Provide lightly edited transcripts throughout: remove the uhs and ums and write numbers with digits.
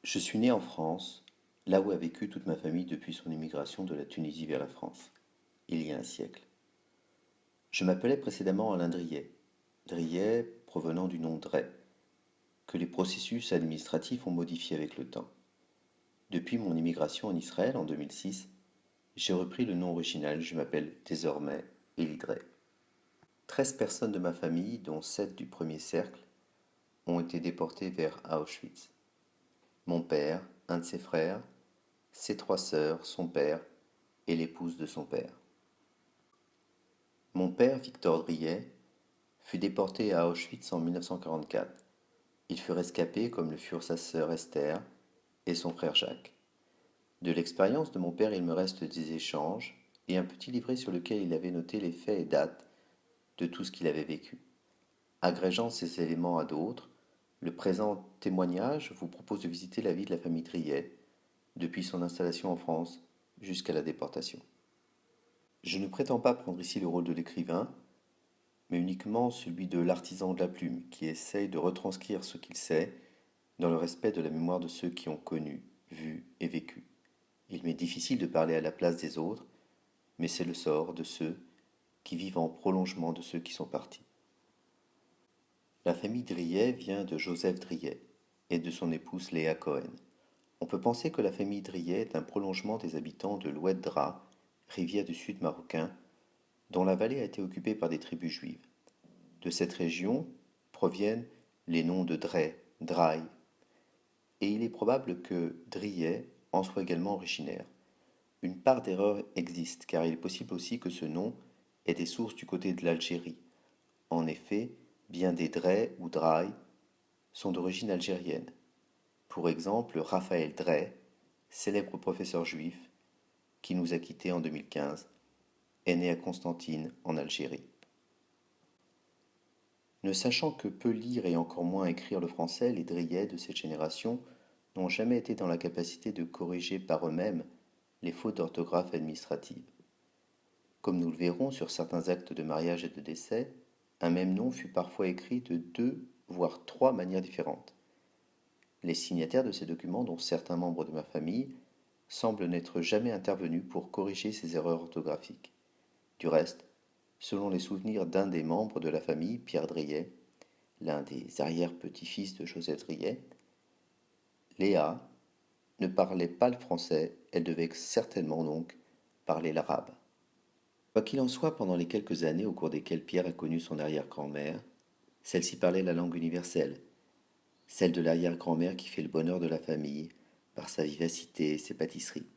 Je suis né en France, là où a vécu toute ma famille depuis son émigration de la Tunisie vers la France, il y a un siècle. Je m'appelais précédemment Alain Driet, Driet provenant du nom Dray, que les processus administratifs ont modifié avec le temps. Depuis mon immigration en Israël en 2006, j'ai repris le nom original, je m'appelle désormais Eli Dray. 13 personnes de ma famille, dont 7 du premier cercle, ont été déportées vers Auschwitz. Mon père, un de ses frères, ses 3 sœurs, son père et l'épouse de son père. Mon père, Victor Driet, fut déporté à Auschwitz en 1944. Il fut rescapé comme le furent sa sœur Esther et son frère Jacques. De l'expérience de mon père, il me reste des échanges et un petit livret sur lequel il avait noté les faits et dates de tout ce qu'il avait vécu. Agrégeant ces éléments à d'autres, le présent témoignage vous propose de visiter la vie de la famille Driet depuis son installation en France jusqu'à la déportation. Je ne prétends pas prendre ici le rôle de l'écrivain, mais uniquement celui de l'artisan de la plume, qui essaye de retranscrire ce qu'il sait dans le respect de la mémoire de ceux qui ont connu, vu et vécu. Il m'est difficile de parler à la place des autres, mais c'est le sort de ceux qui vivent en prolongement de ceux qui sont partis. La famille Driet vient de Joseph Driet et de son épouse Léa Cohen. On peut penser que la famille Driet est un prolongement des habitants de l'Oued Dra, rivière du sud marocain, dont la vallée a été occupée par des tribus juives. De cette région proviennent les noms de Dray, Draï, et il est probable que Driet en soit également originaire. Une part d'erreur existe, car il est possible aussi que ce nom ait des sources du côté de l'Algérie. En effet, bien des Dray ou Draï sont d'origine algérienne. Pour exemple, Raphaël Drey, célèbre professeur juif, qui nous a quittés en 2015, est né à Constantine, en Algérie. Ne sachant que peu lire et encore moins écrire le français, les Driets de cette génération n'ont jamais été dans la capacité de corriger par eux-mêmes les fautes d'orthographe administratives. Comme nous le verrons sur certains actes de mariage et de décès, un même nom fut parfois écrit de 2, voire 3 manières différentes. Les signataires de ces documents, dont certains membres de ma famille, semblent n'être jamais intervenus pour corriger ces erreurs orthographiques. Du reste, selon les souvenirs d'un des membres de la famille, Pierre Driet, l'un des arrière-petits-fils de Joseph Driet, Léa ne parlait pas le français, elle devait certainement donc parler l'arabe. Quoi qu'il en soit, pendant les quelques années au cours desquelles Pierre a connu son arrière-grand-mère, celle-ci parlait la langue universelle, celle de l'arrière-grand-mère qui fait le bonheur de la famille par sa vivacité et ses pâtisseries.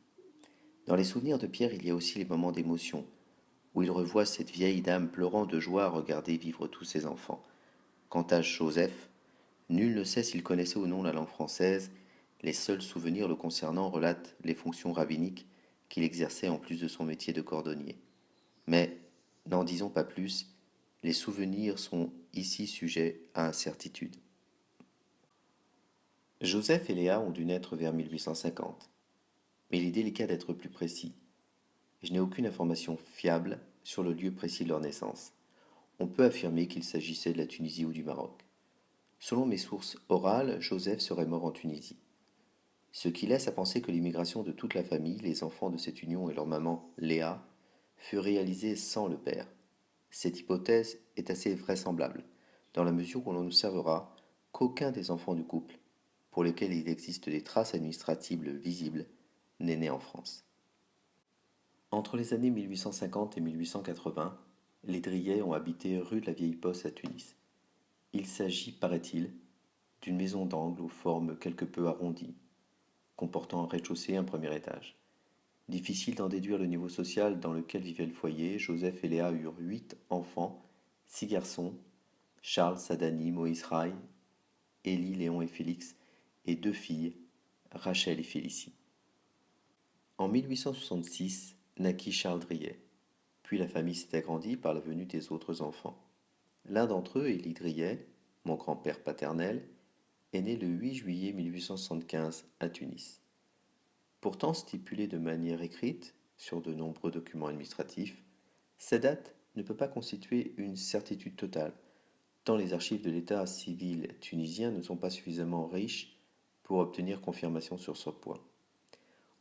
Dans les souvenirs de Pierre, il y a aussi les moments d'émotion, où il revoit cette vieille dame pleurant de joie à regarder vivre tous ses enfants. Quant à Joseph, nul ne sait s'il connaissait ou non la langue française, les seuls souvenirs le concernant relatent les fonctions rabbiniques qu'il exerçait en plus de son métier de cordonnier. Mais, n'en disons pas plus, les souvenirs sont ici sujets à incertitude. Joseph et Léa ont dû naître vers 1850, mais il est délicat d'être plus précis. Je n'ai aucune information fiable sur le lieu précis de leur naissance. On peut affirmer qu'il s'agissait de la Tunisie ou du Maroc. Selon mes sources orales, Joseph serait mort en Tunisie, ce qui laisse à penser que l'immigration de toute la famille, les enfants de cette union et leur maman, Léa, fut réalisée sans le père. Cette hypothèse est assez vraisemblable, dans la mesure où l'on observera qu'aucun des enfants du couple, pour lesquels il existe des traces administratives visibles, n'est né en France. Entre les années 1850 et 1880, les Driets ont habité rue de la Vieille Poste à Tunis. Il s'agit, paraît-il, d'une maison d'angle aux formes quelque peu arrondies, comportant un rez-de-chaussée et un premier étage. Difficile d'en déduire le niveau social dans lequel vivait le foyer, Joseph et Léa eurent 8 enfants, 6 garçons, Charles, Sadani, Moïse Rai, Élie, Léon et Félix, et 2 filles, Rachel et Félicie. En 1866 naquit Charles Driet, puis la famille s'est agrandie par la venue des autres enfants. L'un d'entre eux, Élie Driet, mon grand-père paternel, est né le 8 juillet 1875 à Tunis. Pourtant stipulée de manière écrite sur de nombreux documents administratifs, cette date ne peut pas constituer une certitude totale, tant les archives de l'état civil tunisien ne sont pas suffisamment riches pour obtenir confirmation sur ce point.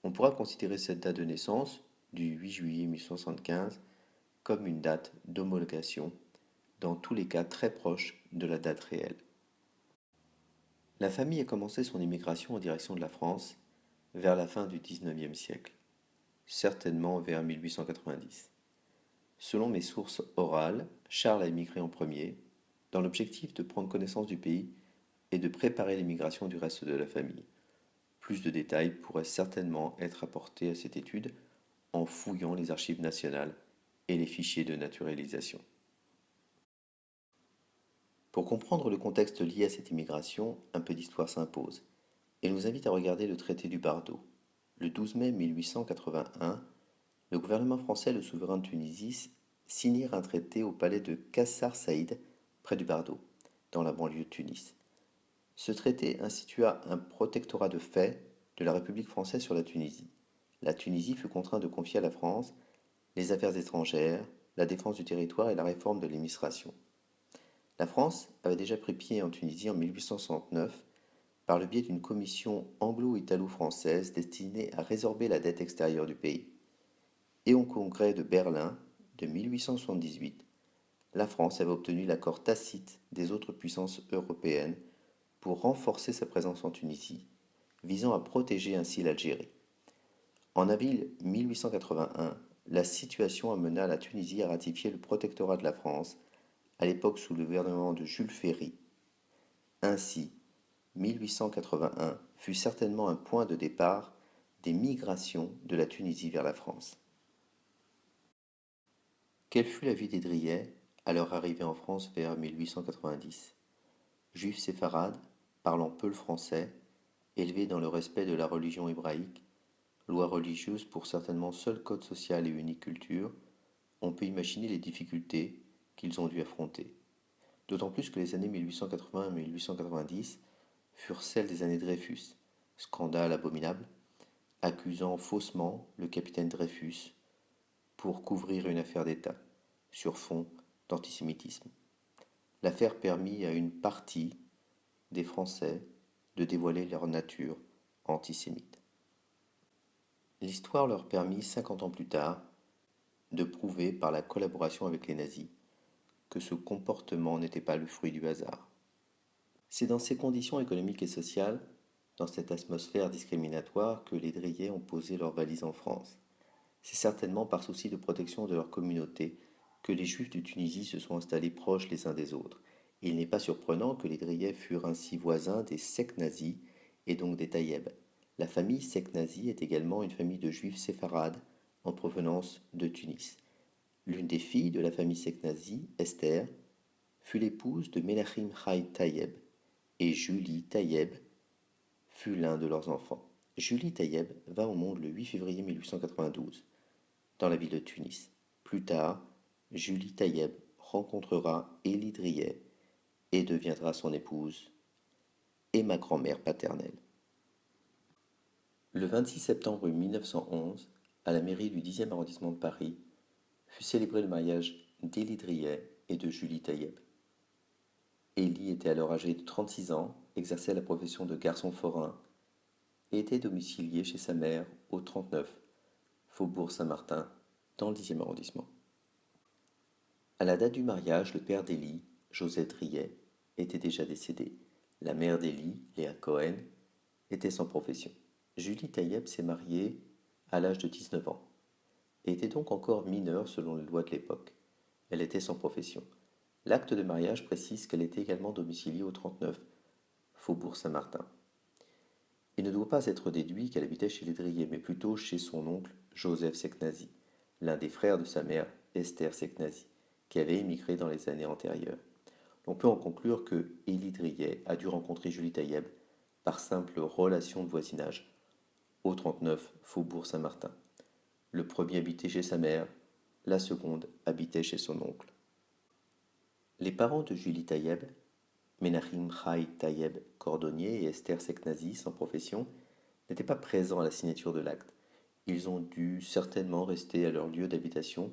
On pourra considérer cette date de naissance, du 8 juillet 1875, comme une date d'homologation, dans tous les cas très proche de la date réelle. La famille a commencé son immigration en direction de la France vers la fin du XIXe siècle, certainement vers 1890. Selon mes sources orales, Charles a émigré en premier, dans l'objectif de prendre connaissance du pays et de préparer l'émigration du reste de la famille. Plus de détails pourraient certainement être apportés à cette étude en fouillant les archives nationales et les fichiers de naturalisation. Pour comprendre le contexte lié à cette immigration, un peu d'histoire s'impose et nous invite à regarder le traité du Bardo. Le 12 mai 1881, le gouvernement français et le souverain de Tunisie signèrent un traité au palais de Kassar Saïd, près du Bardo, dans la banlieue de Tunis. Ce traité institua un protectorat de fait de la République française sur la Tunisie. La Tunisie fut contrainte de confier à la France les affaires étrangères, la défense du territoire et la réforme de l'administration. La France avait déjà pris pied en Tunisie en 1869 par le biais d'une commission anglo-italo-française destinée à résorber la dette extérieure du pays. Et au congrès de Berlin de 1878, la France avait obtenu l'accord tacite des autres puissances européennes pour renforcer sa présence en Tunisie, visant à protéger ainsi l'Algérie. En avril 1881, la situation amena la Tunisie à ratifier le protectorat de la France, à l'époque sous le gouvernement de Jules Ferry. Ainsi, 1881 fut certainement un point de départ des migrations de la Tunisie vers la France. Quelle fut la vie des Driais à leur arrivée en France vers 1890? Juifs séfarades, parlant peu le français, élevés dans le respect de la religion hébraïque, loi religieuse pour certainement seul code social et unique culture, on peut imaginer les difficultés qu'ils ont dû affronter. D'autant plus que les années 1880 et 1890 furent celles des années Dreyfus, scandale abominable, accusant faussement le capitaine Dreyfus pour couvrir une affaire d'État, sur fond d'antisémitisme. L'affaire permit à une partie des Français de dévoiler leur nature antisémite. L'histoire leur permit, 50 ans plus tard, de prouver par la collaboration avec les nazis que ce comportement n'était pas le fruit du hasard. C'est dans ces conditions économiques et sociales, dans cette atmosphère discriminatoire, que les Driais ont posé leurs valises en France. C'est certainement par souci de protection de leur communauté que les Juifs de Tunisie se sont installés proches les uns des autres. Il n'est pas surprenant que les Driais furent ainsi voisins des Seknazis et donc des Taïeb. La famille Seknazi est également une famille de Juifs séfarades en provenance de Tunis. L'une des filles de la famille Seknazi, Esther, fut l'épouse de Menachem Chai Taïeb, et Julie Taïeb fut l'un de leurs enfants. Julie Taïeb vint au monde le 8 février 1892, dans la ville de Tunis. Plus tard, Julie Taïeb rencontrera Élie Driais et deviendra son épouse et ma grand-mère paternelle. Le 26 septembre 1911, à la mairie du 10e arrondissement de Paris, fut célébré le mariage d'Élie Driais et de Julie Taïeb. Élie était alors âgé de 36 ans, exerçait la profession de garçon forain et était domicilié chez sa mère au 39 Faubourg Saint-Martin, dans le 10e arrondissement. À la date du mariage, le père d'Élie, Joseph Driais, était déjà décédé. La mère d'Élie, Léa Cohen, était sans profession. Julie Taïeb s'est mariée à l'âge de 19 ans et était donc encore mineure selon les lois de l'époque. Elle était sans profession. L'acte de mariage précise qu'elle était également domiciliée au 39 Faubourg Saint-Martin. Il ne doit pas être déduit qu'elle habitait chez les Driais, mais plutôt chez son oncle Joseph Seknazi, l'un des frères de sa mère, Esther Seknazi, qui avait émigré dans les années antérieures. On peut en conclure que Élie Driais a dû rencontrer Julie Taïeb par simple relation de voisinage, au 39 Faubourg Saint-Martin. Le premier habitait chez sa mère, la seconde habitait chez son oncle. Les parents de Julie Taïeb, Menachem Chai Taïeb, cordonnier, et Esther Seknazi, sans profession, n'étaient pas présents à la signature de l'acte. Ils ont dû certainement rester à leur lieu d'habitation,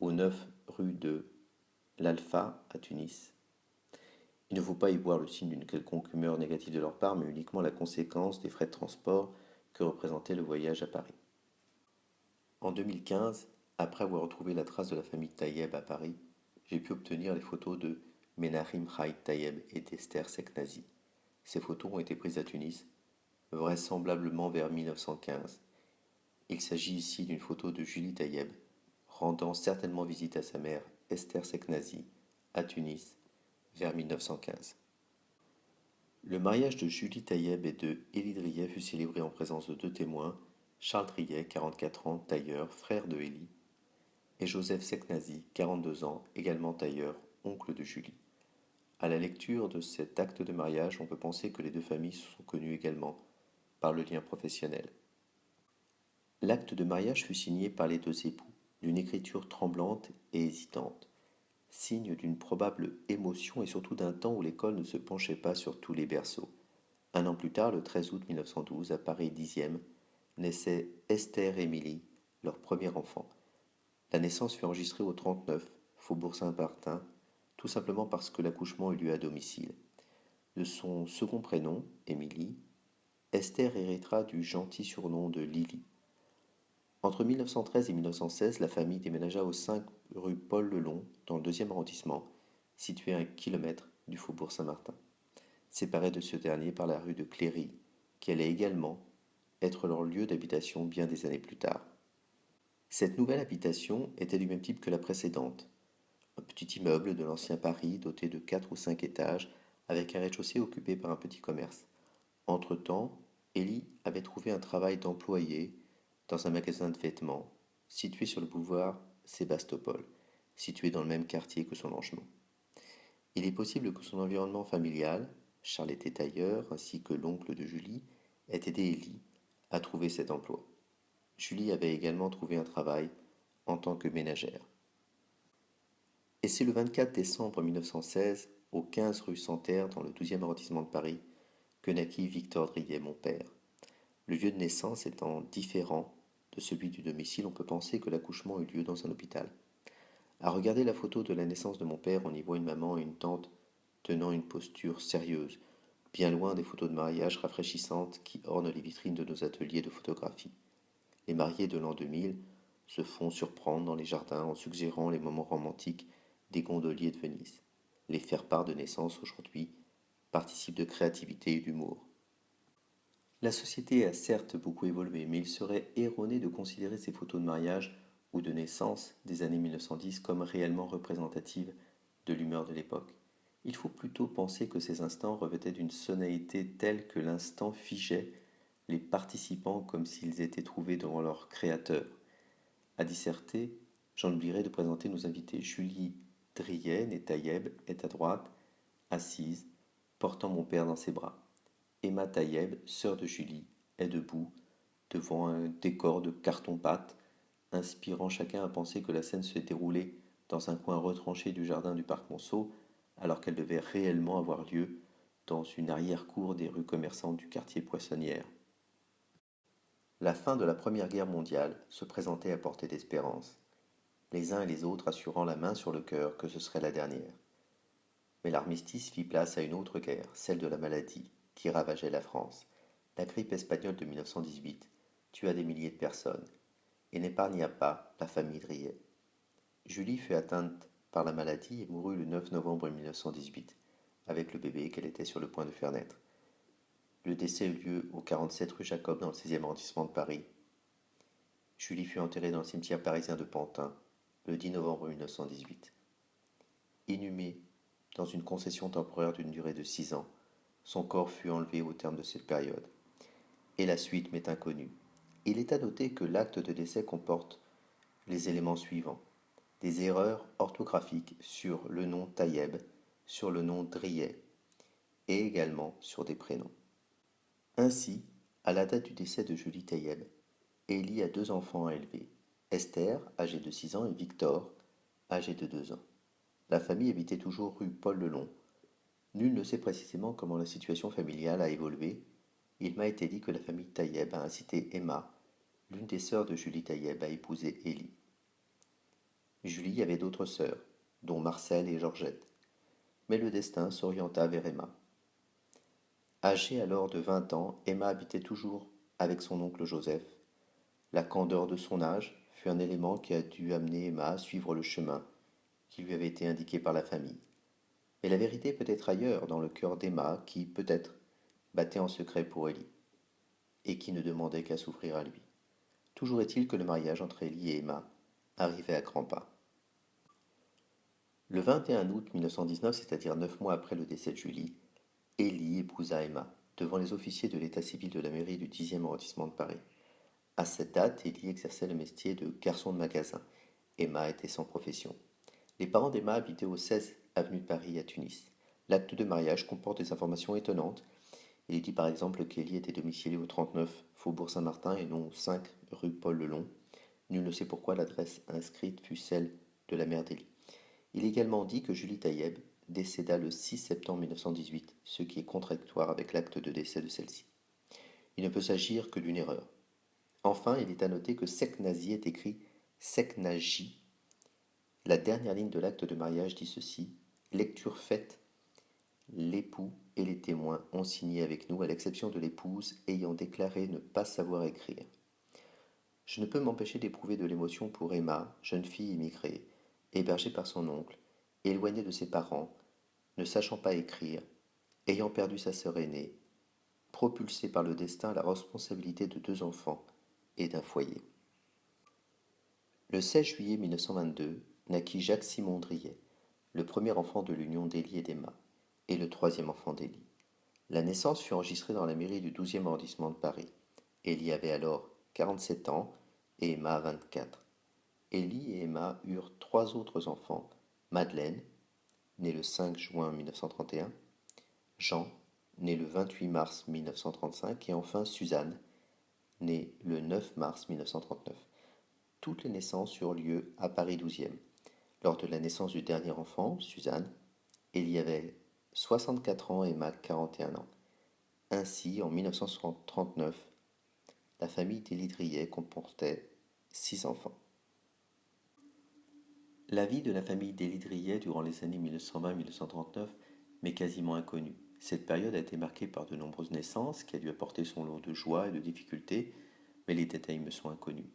au 9 rue de l'Alpha à Tunis. Il ne faut pas y voir le signe d'une quelconque humeur négative de leur part, mais uniquement la conséquence des frais de transport que représentait le voyage à Paris. En 2015, après avoir retrouvé la trace de la famille Tayeb à Paris, j'ai pu obtenir les photos de Menachem Haït Tayeb et d'Esther Seknazi. Ces photos ont été prises à Tunis, vraisemblablement vers 1915. Il s'agit ici d'une photo de Julie Tayeb, rendant certainement visite à sa mère Esther Seknazi à Tunis vers 1915. Le mariage de Julie Tayeb et de Élie Driet fut célébré en présence de deux témoins, Charles Driet, 44 ans, tailleur, frère de Élie, et Joseph Seknazi, 42 ans, également tailleur, oncle de Julie. À la lecture de cet acte de mariage, on peut penser que les deux familles se sont connues également par le lien professionnel. L'acte de mariage fut signé par les deux époux, d'une écriture tremblante et hésitante, signe d'une probable émotion et surtout d'un temps où l'école ne se penchait pas sur tous les berceaux. Un an plus tard, le 13 août 1912, à Paris 10e, naissait Esther et Émilie, leur premier enfant. La naissance fut enregistrée au 39, Faubourg Saint-Martin, tout simplement parce que l'accouchement eut lieu à domicile. De son second prénom, Émilie, Esther héritera du gentil surnom de Lily. Entre 1913 et 1916, la famille déménagea au 5 rue Paul Lelong, dans le 2e arrondissement, situé à 1 kilomètre du Faubourg Saint-Martin, séparé de ce dernier par la rue de Cléry, qui allait également être leur lieu d'habitation bien des années plus tard. Cette nouvelle habitation était du même type que la précédente, un petit immeuble de l'ancien Paris doté de 4 ou 5 étages, avec un rez-de-chaussée occupé par un petit commerce. Entre-temps, Élie avait trouvé un travail d'employé dans un magasin de vêtements situé sur le boulevard Sébastopol, situé dans le même quartier que son logement. Il est possible que son environnement familial, Charles était tailleur, ainsi que l'oncle de Julie, ait aidé Élie à trouver cet emploi. Julie avait également trouvé un travail en tant que ménagère. Et c'est le 24 décembre 1916, au 15 rue Santerre, dans le 12e arrondissement de Paris, que naquit Victor Driet, mon père. Le lieu de naissance étant différent de celui du domicile, on peut penser que l'accouchement eut lieu dans un hôpital. À regarder la photo de la naissance de mon père, on y voit une maman et une tante tenant une posture sérieuse, bien loin des photos de mariage rafraîchissantes qui ornent les vitrines de nos ateliers de photographie. Les mariés de l'an 2000 se font surprendre dans les jardins en suggérant les moments romantiques des gondoliers de Venise. Les faire-part de naissance aujourd'hui participent de créativité et d'humour. La société a certes beaucoup évolué, mais il serait erroné de considérer ces photos de mariage ou de naissance des années 1910 comme réellement représentatives de l'humeur de l'époque. Il faut plutôt penser que ces instants revêtaient d'une sonorité telle que l'instant figeait les participants comme s'ils étaient trouvés devant leur créateur. À disserter, j'en oublierai de présenter nos invités. Julie Driet, née Tayeb, est à droite, assise, portant mon père dans ses bras. Emma Tayeb, sœur de Julie, est debout, devant un décor de carton-pâte, inspirant chacun à penser que la scène se déroulait dans un coin retranché du jardin du parc Monceau, alors qu'elle devait réellement avoir lieu dans une arrière-cour des rues commerçantes du quartier Poissonnière. La fin de la Première Guerre mondiale se présentait à portée d'espérance, les uns et les autres assurant la main sur le cœur que ce serait la dernière. Mais l'armistice fit place à une autre guerre, celle de la maladie, qui ravageait la France. La grippe espagnole de 1918 tua des milliers de personnes et n'épargna pas la famille Driet. Julie fut atteinte par la maladie et mourut le 9 novembre 1918, avec le bébé qu'elle était sur le point de faire naître. Le décès eut lieu au 47 rue Jacob dans le 16e arrondissement de Paris. Julie fut enterrée dans le cimetière parisien de Pantin le 10 novembre 1918. Inhumée dans une concession temporaire d'une durée de 6 ans, son corps fut enlevé au terme de cette période. Et la suite m'est inconnue. Il est à noter que l'acte de décès comporte les éléments suivants: des erreurs orthographiques sur le nom Tayeb, sur le nom Driet, et également sur des prénoms. Ainsi, à la date du décès de Julie Tayeb, Élie a deux enfants à élever, Esther, âgée de 6 ans, et Victor, âgé de 2 ans. La famille habitait toujours rue Paul Lelong. Nul ne sait précisément comment la situation familiale a évolué. Il m'a été dit que la famille Tayeb a incité Emma, l'une des sœurs de Julie Tayeb, à épouser Élie. Julie avait d'autres sœurs, dont Marcel et Georgette. mais le destin s'orienta vers Emma. Âgée alors de 20 ans, Emma habitait toujours avec son oncle Joseph. La candeur de son âge fut un élément qui a dû amener Emma à suivre le chemin qui lui avait été indiqué par la famille. Mais la vérité peut être ailleurs, dans le cœur d'Emma, qui, peut-être, battait en secret pour Ellie, et qui ne demandait qu'à s'ouvrir à lui. Toujours est-il que le mariage entre Ellie et Emma arrivait à grands pas. Le 21 août 1919, c'est-à-dire 9 mois après le décès de Julie, Ellie épousa Emma, devant les officiers de l'état civil de la mairie du 10e arrondissement de Paris. À cette date, Ellie exerçait le métier de garçon de magasin. Emma était sans profession. Les parents d'Emma habitaient au 16 avenue de Paris à Tunis. L'acte de mariage comporte des informations étonnantes. Il est dit par exemple qu'Ellie était domiciliée au 39 Faubourg Saint-Martin et non au 5 rue Paul Lelong. Nul ne sait pourquoi l'adresse inscrite fut celle de la mère d'Ellie. Il est également dit que Julie Taïeb décéda le 6 septembre 1918, ce qui est contradictoire avec l'acte de décès de celle-ci. Il ne peut s'agir que d'une erreur. Enfin, il est à noter que Seknazi est écrit Seknaji. La dernière ligne de l'acte de mariage dit ceci: lecture faite, l'époux et les témoins ont signé avec nous, à l'exception de l'épouse ayant déclaré ne pas savoir écrire. Je ne peux m'empêcher d'éprouver de l'émotion pour Emma, jeune fille immigrée, hébergée par son oncle, éloignée de ses parents, ne sachant pas écrire, ayant perdu sa sœur aînée, propulsée par le destin à la responsabilité de 2 enfants et d'un foyer. Le 16 juillet 1922 naquit Jacques-Simon Driet, le premier enfant de l'union d'Élie et d'Emma, et le troisième enfant d'Élie. La naissance fut enregistrée dans la mairie du 12e arrondissement de Paris. Élie avait alors 47 ans et Emma 24. Élie et Emma eurent 3 autres enfants: Madeleine, née le 5 juin 1931, Jean, né le 28 mars 1935, et enfin Suzanne, née le 9 mars 1939. Toutes les naissances eurent lieu à Paris 12e. Lors de la naissance du dernier enfant, Suzanne, Élie avait 64 ans et Emma 41 ans. Ainsi, en 1939, la famille d'Élie Driet comportait 6 enfants. La vie de la famille d'Élie Driet durant les années 1920-1939 m'est quasiment inconnue. Cette période a été marquée par de nombreuses naissances qui a dû apporter son lot de joie et de difficultés, mais les détails me sont inconnus.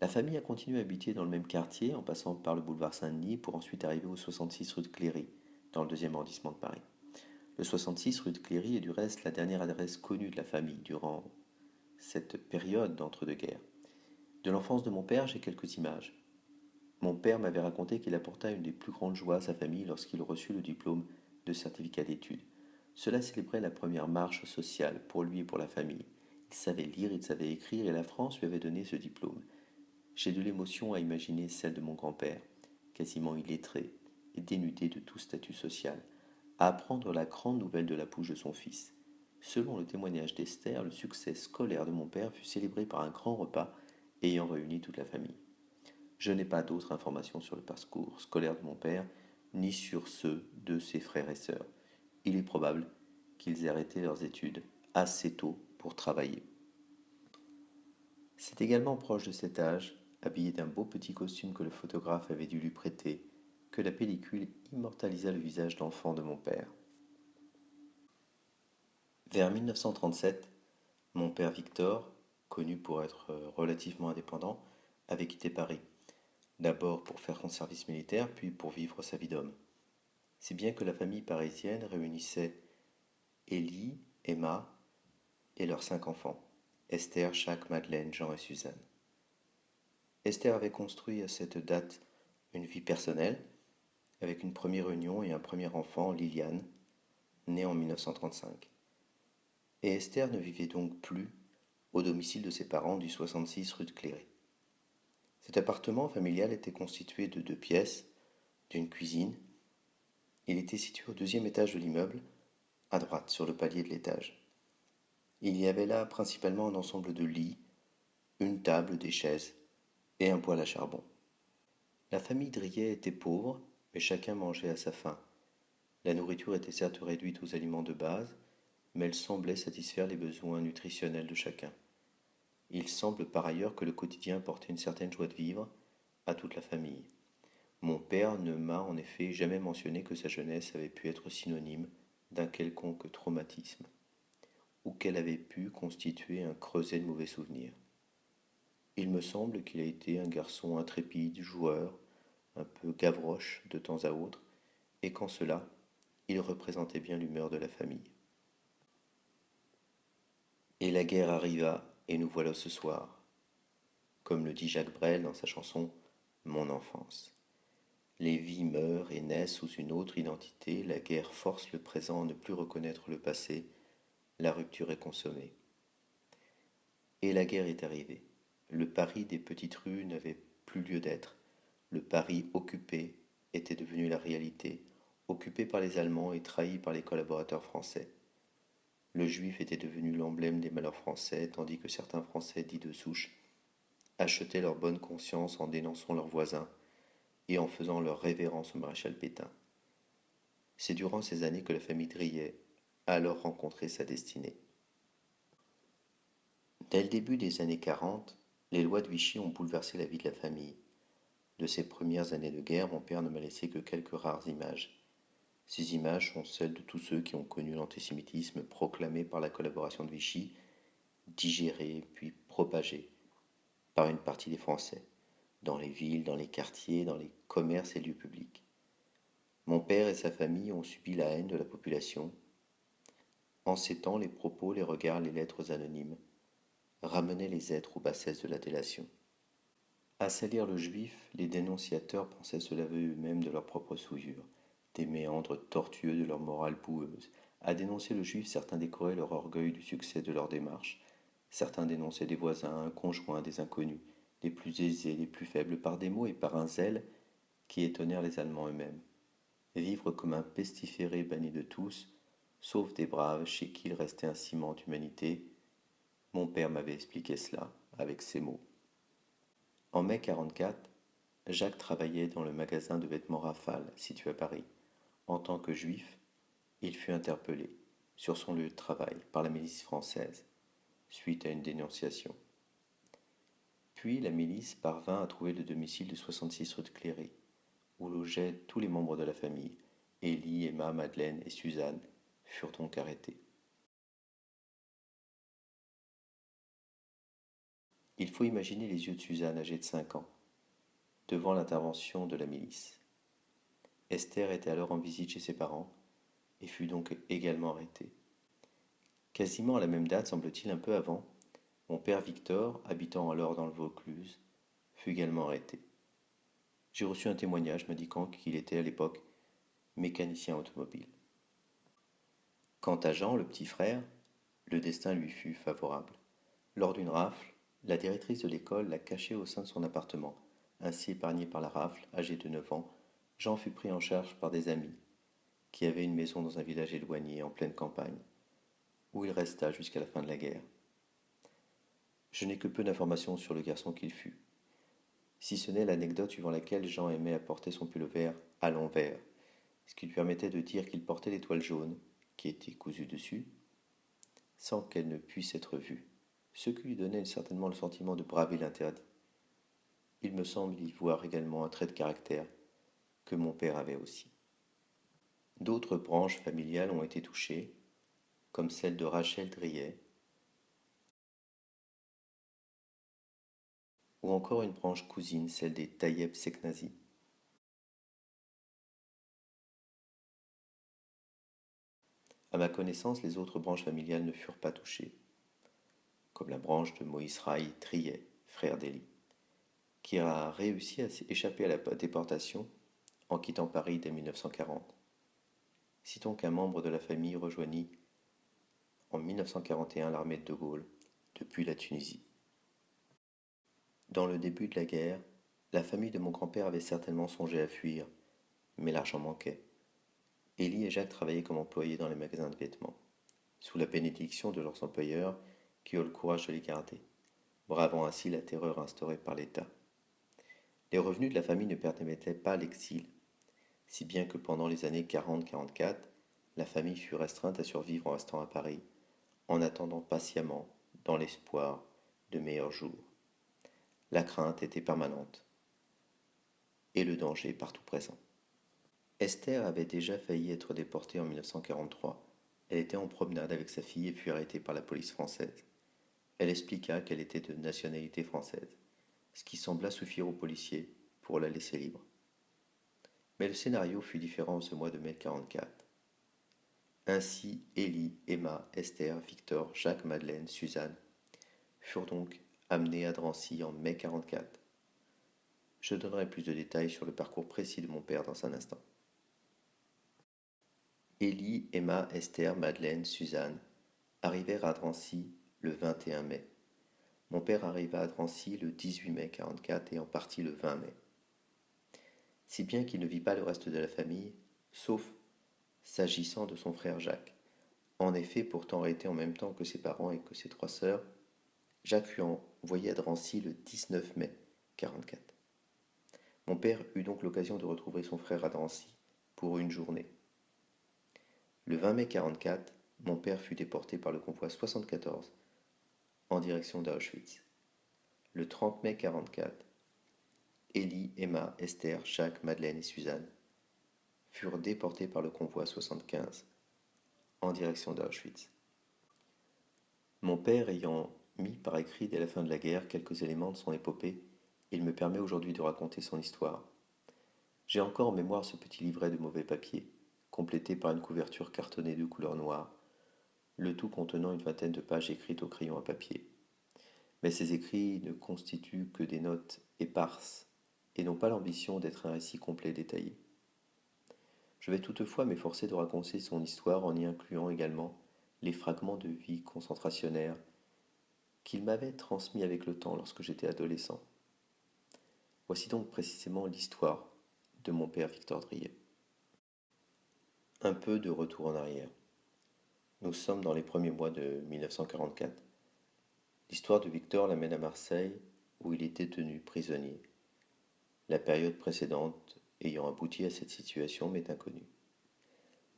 La famille a continué à habiter dans le même quartier en passant par le boulevard Saint-Denis pour ensuite arriver au 66 rue de Cléry, dans le 2e arrondissement de Paris. Le 66 rue de Cléry est du reste la dernière adresse connue de la famille durant cette période d'entre-deux-guerres. De l'enfance de mon père, j'ai quelques images. Mon père m'avait raconté qu'il apporta une des plus grandes joies à sa famille lorsqu'il reçut le diplôme de certificat d'études. Cela célébrait la première marche sociale pour lui et pour la famille. Il savait lire, il savait écrire et la France lui avait donné ce diplôme. J'ai de l'émotion à imaginer celle de mon grand-père, quasiment illettré et dénudé de tout statut social, à apprendre la grande nouvelle de la bouche de son fils. Selon le témoignage d'Esther, le succès scolaire de mon père fut célébré par un grand repas ayant réuni toute la famille. Je n'ai pas d'autres informations sur le parcours scolaire de mon père, ni sur ceux de ses frères et sœurs. Il est probable qu'ils aient arrêté leurs études assez tôt pour travailler. C'est également proche de cet âge, habillé d'un beau petit costume que le photographe avait dû lui prêter, que la pellicule immortalisa le visage d'enfant de mon père. Vers 1937, mon père Victor, connu pour être relativement indépendant, avait quitté Paris, d'abord pour faire son service militaire, puis pour vivre sa vie d'homme. Si bien que la famille parisienne réunissait Élie, Emma et leurs 5 enfants: Esther, Jacques, Madeleine, Jean et Suzanne. Esther avait construit à cette date une vie personnelle, avec une première union et un premier enfant, Liliane, née en 1935. Et Esther ne vivait donc plus au domicile de ses parents du 66 rue de Cléry. Cet appartement familial était constitué de 2 pièces, d'une cuisine. Il était situé au 2e étage de l'immeuble, à droite, sur le palier de l'étage. Il y avait là principalement un ensemble de lits, une table, des chaises et un poêle à charbon. La famille Driet était pauvre, mais chacun mangeait à sa faim. La nourriture était certes réduite aux aliments de base, mais elle semblait satisfaire les besoins nutritionnels de chacun. Il semble par ailleurs que le quotidien apportait une certaine joie de vivre à toute la famille. Mon père ne m'a en effet jamais mentionné que sa jeunesse avait pu être synonyme d'un quelconque traumatisme, ou qu'elle avait pu constituer un creuset de mauvais souvenirs. Il me semble qu'il a été un garçon intrépide, joueur, un peu gavroche de temps à autre, et qu'en cela, il représentait bien l'humeur de la famille. Et la guerre arriva, et nous voilà ce soir, comme le dit Jacques Brel dans sa chanson Mon enfance. Les vies meurent et naissent sous une autre identité, la guerre force le présent à ne plus reconnaître le passé, la rupture est consommée. Et la guerre est arrivée. Le Paris des petites rues n'avait plus lieu d'être. Le Paris occupé était devenu la réalité, occupé par les Allemands et trahi par les collaborateurs français. Le juif était devenu l'emblème des malheurs français, tandis que certains Français dits de souche achetaient leur bonne conscience en dénonçant leurs voisins et en faisant leur révérence au maréchal Pétain. C'est durant ces années que la famille Drillet a alors rencontré sa destinée. Dès le début des années 40, les lois de Vichy ont bouleversé la vie de la famille. De ces premières années de guerre, mon père ne m'a laissé que quelques rares images. Ces images sont celles de tous ceux qui ont connu l'antisémitisme proclamé par la collaboration de Vichy, digéré puis propagé par une partie des Français, dans les villes, dans les quartiers, dans les commerces et lieux publics. Mon père et sa famille ont subi la haine de la population. En ces temps, les propos, les regards, les lettres anonymes ramenaient les êtres aux bassesses de la délation. À salir le juif, les dénonciateurs pensaient se laver eux-mêmes de leur propre souillure, des méandres tortueux de leur morale boueuse. À dénoncer le juif, certains décoraient leur orgueil du succès de leur démarche. Certains dénonçaient des voisins, un conjoint, des inconnus, les plus aisés, les plus faibles, par des mots et par un zèle qui étonnèrent les Allemands eux-mêmes. Vivre comme un pestiféré banni de tous, sauf des braves chez qui il restait un ciment d'humanité. Mon père m'avait expliqué cela avec ces mots. En mai 44, Jacques travaillait dans le magasin de vêtements Rafale, situé à Paris. En tant que juif, il fut interpellé, sur son lieu de travail, par la milice française, suite à une dénonciation. Puis la milice parvint à trouver le domicile de 66 rue de Cléry, où logeaient tous les membres de la famille. Élie, Emma, Madeleine et Suzanne furent donc arrêtés. Il faut imaginer les yeux de Suzanne, âgée de 5 ans, devant l'intervention de la milice. Esther était alors en visite chez ses parents et fut donc également arrêtée. Quasiment à la même date, semble-t-il un peu avant, mon père Victor, habitant alors dans le Vaucluse, fut également arrêté. J'ai reçu un témoignage m'indiquant qu'il était à l'époque mécanicien automobile. Quant à Jean, le petit frère, le destin lui fut favorable. Lors d'une rafle, la directrice de l'école l'a caché au sein de son appartement. Ainsi épargné par la rafle, âgé de 9 ans, Jean fut pris en charge par des amis, qui avaient une maison dans un village éloigné, en pleine campagne, où il resta jusqu'à la fin de la guerre. Je n'ai que peu d'informations sur le garçon qu'il fut, si ce n'est l'anecdote suivant laquelle Jean aimait apporter son pull vert à l'envers, ce qui lui permettait de dire qu'il portait l'étoile jaune, qui était cousue dessus, sans qu'elle ne puisse être vue, ce qui lui donnait certainement le sentiment de braver l'interdit. Il me semble y voir également un trait de caractère que mon père avait aussi. D'autres branches familiales ont été touchées, comme celle de Rachel Drillet, ou encore une branche cousine, celle des Taïeb Seknazi. À ma connaissance, les autres branches familiales ne furent pas touchées, comme la branche de Moïse Rai Drillet, frère d'Élie, qui a réussi à échapper à la déportation en quittant Paris dès 1940. Citons qu'un membre de la famille rejoignit en 1941 l'armée de De Gaulle depuis la Tunisie. Dans le début de la guerre, la famille de mon grand-père avait certainement songé à fuir, mais l'argent manquait. Élie et Jacques travaillaient comme employés dans les magasins de vêtements, sous la bénédiction de leurs employeurs qui eurent le courage de les garder, bravant ainsi la terreur instaurée par l'État. Les revenus de la famille ne permettaient pas l'exil, si bien que pendant les années 40-44, la famille fut restreinte à survivre en restant à Paris, en attendant patiemment, dans l'espoir de meilleurs jours. La crainte était permanente. et le danger partout présent. Esther avait déjà failli être déportée en 1943. Elle était en promenade avec sa fille et fut arrêtée par la police française. Elle expliqua qu'elle était de nationalité française, ce qui sembla suffire aux policiers pour la laisser libre. Mais le scénario fut différent ce mois de mai 1944. Ainsi, Élie, Emma, Esther, Victor, Jacques, Madeleine, Suzanne furent donc amenés à Drancy en mai 1944. Je donnerai plus de détails sur le parcours précis de mon père dans un instant. Élie, Emma, Esther, Madeleine, Suzanne arrivèrent à Drancy le 21 mai. Mon père arriva à Drancy le 18 mai 1944 et en partit le 20 mai. Si bien qu'il ne vit pas le reste de la famille, sauf s'agissant de son frère Jacques. En effet, pourtant arrêté en même temps que ses parents et que ses trois sœurs, Jacques fut envoyé à Drancy le 19 mai 1944. Mon père eut donc l'occasion de retrouver son frère à Drancy pour une journée. Le 20 mai 1944, mon père fut déporté par le convoi 74 en direction d'Auschwitz. Le 30 mai 1944, Élie, Emma, Esther, Jacques, Madeleine et Suzanne furent déportés par le convoi 75 en direction d'Auschwitz. Mon père ayant mis par écrit dès la fin de la guerre quelques éléments de son épopée, il me permet aujourd'hui de raconter son histoire. J'ai encore en mémoire ce petit livret de mauvais papier, complété par une couverture cartonnée de couleur noire, le tout contenant une vingtaine de pages écrites au crayon à papier. Mais ces écrits ne constituent que des notes éparses et n'ont pas l'ambition d'être un récit complet et détaillé. Je vais toutefois m'efforcer de raconter son histoire en y incluant également les fragments de vie concentrationnaire qu'il m'avait transmis avec le temps lorsque j'étais adolescent. Voici donc précisément l'histoire de mon père Victor Drillet. Un peu de retour en arrière. Nous sommes dans les premiers mois de 1944. L'histoire de Victor l'amène à Marseille, où il était tenu prisonnier. La période précédente ayant abouti à cette situation m'est inconnue.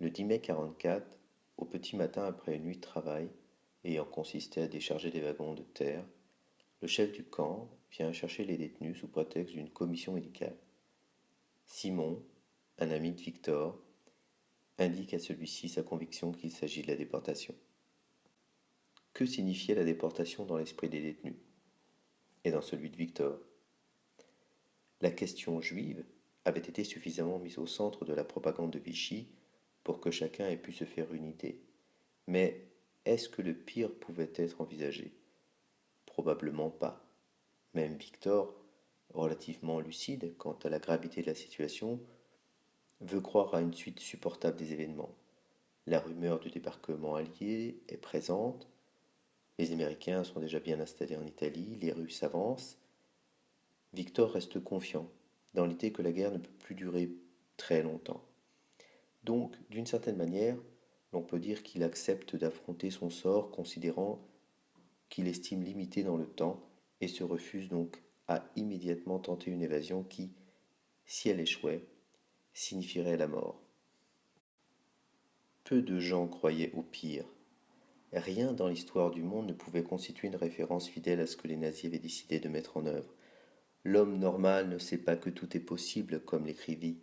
Le 10 mai 1944, au petit matin après une nuit de travail, ayant consisté à décharger des wagons de terre, le chef du camp vient chercher les détenus sous prétexte d'une commission médicale. Simon, un ami de Victor, indique à celui-ci sa conviction qu'il s'agit de la déportation. Que signifiait la déportation dans l'esprit des détenus et dans celui de Victor? La question juive avait été suffisamment mise au centre de la propagande de Vichy pour que chacun ait pu se faire une idée. Mais est-ce que le pire pouvait être envisagé? Probablement pas. Même Victor, relativement lucide quant à la gravité de la situation, veut croire à une suite supportable des événements. La rumeur du débarquement allié est présente, les Américains sont déjà bien installés en Italie, les Russes avancent. Victor reste confiant dans l'idée que la guerre ne peut plus durer très longtemps. Donc, d'une certaine manière, l'on peut dire qu'il accepte d'affronter son sort, considérant qu'il estime limité dans le temps, et se refuse donc à immédiatement tenter une évasion qui, si elle échouait, signifierait la mort. Peu de gens croyaient au pire. Rien dans l'histoire du monde ne pouvait constituer une référence fidèle à ce que les nazis avaient décidé de mettre en œuvre. L'homme normal ne sait pas que tout est possible, comme l'écrivit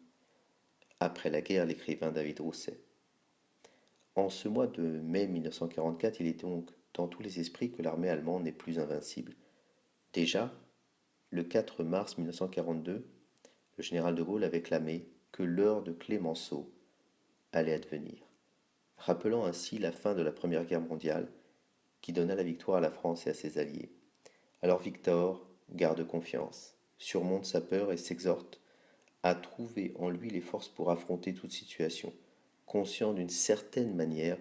après la guerre l'écrivain David Rousset. En ce mois de mai 1944, il est donc dans tous les esprits que l'armée allemande n'est plus invincible. Déjà, le 4 mars 1942, le général de Gaulle avait clamé que l'heure de Clémenceau allait advenir, rappelant ainsi la fin de la Première Guerre mondiale qui donna la victoire à la France et à ses alliés. Alors Victor garde confiance, surmonte sa peur et s'exhorte à trouver en lui les forces pour affronter toute situation, conscient d'une certaine manière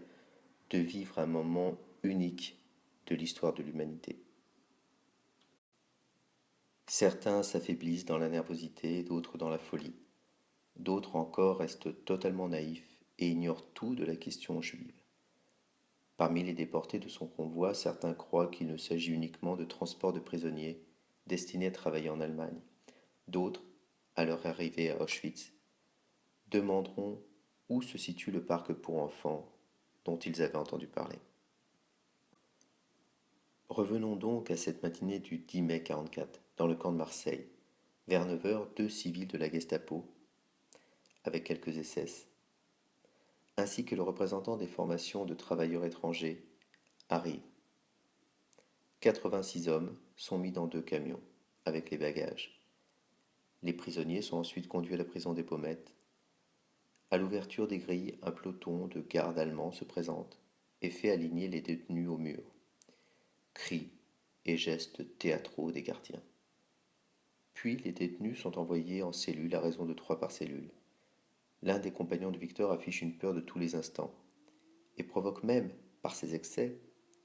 de vivre un moment unique de l'histoire de l'humanité. Certains s'affaiblissent dans la nervosité, d'autres dans la folie. D'autres encore restent totalement naïfs et ignorent tout de la question juive. Parmi les déportés de son convoi, certains croient qu'il ne s'agit uniquement de transport de prisonniers destinés à travailler en Allemagne. D'autres, à leur arrivée à Auschwitz, demanderont où se situe le parc pour enfants dont ils avaient entendu parler. Revenons donc à cette matinée du 10 mai 1944, dans le camp de Marseille. Vers 9 heures, 2 civils de la Gestapo, avec quelques SS, ainsi que le représentant des formations de travailleurs étrangers, arrivent. 86 hommes sont mis dans 2 camions, avec les bagages. Les prisonniers sont ensuite conduits à la prison des Pommettes. À l'ouverture des grilles, un peloton de gardes allemands se présente et fait aligner les détenus au mur. Cris et gestes théâtraux des gardiens. Puis les détenus sont envoyés en cellule à raison de 3 par cellule. L'un des compagnons de Victor affiche une peur de tous les instants et provoque même, par ses excès,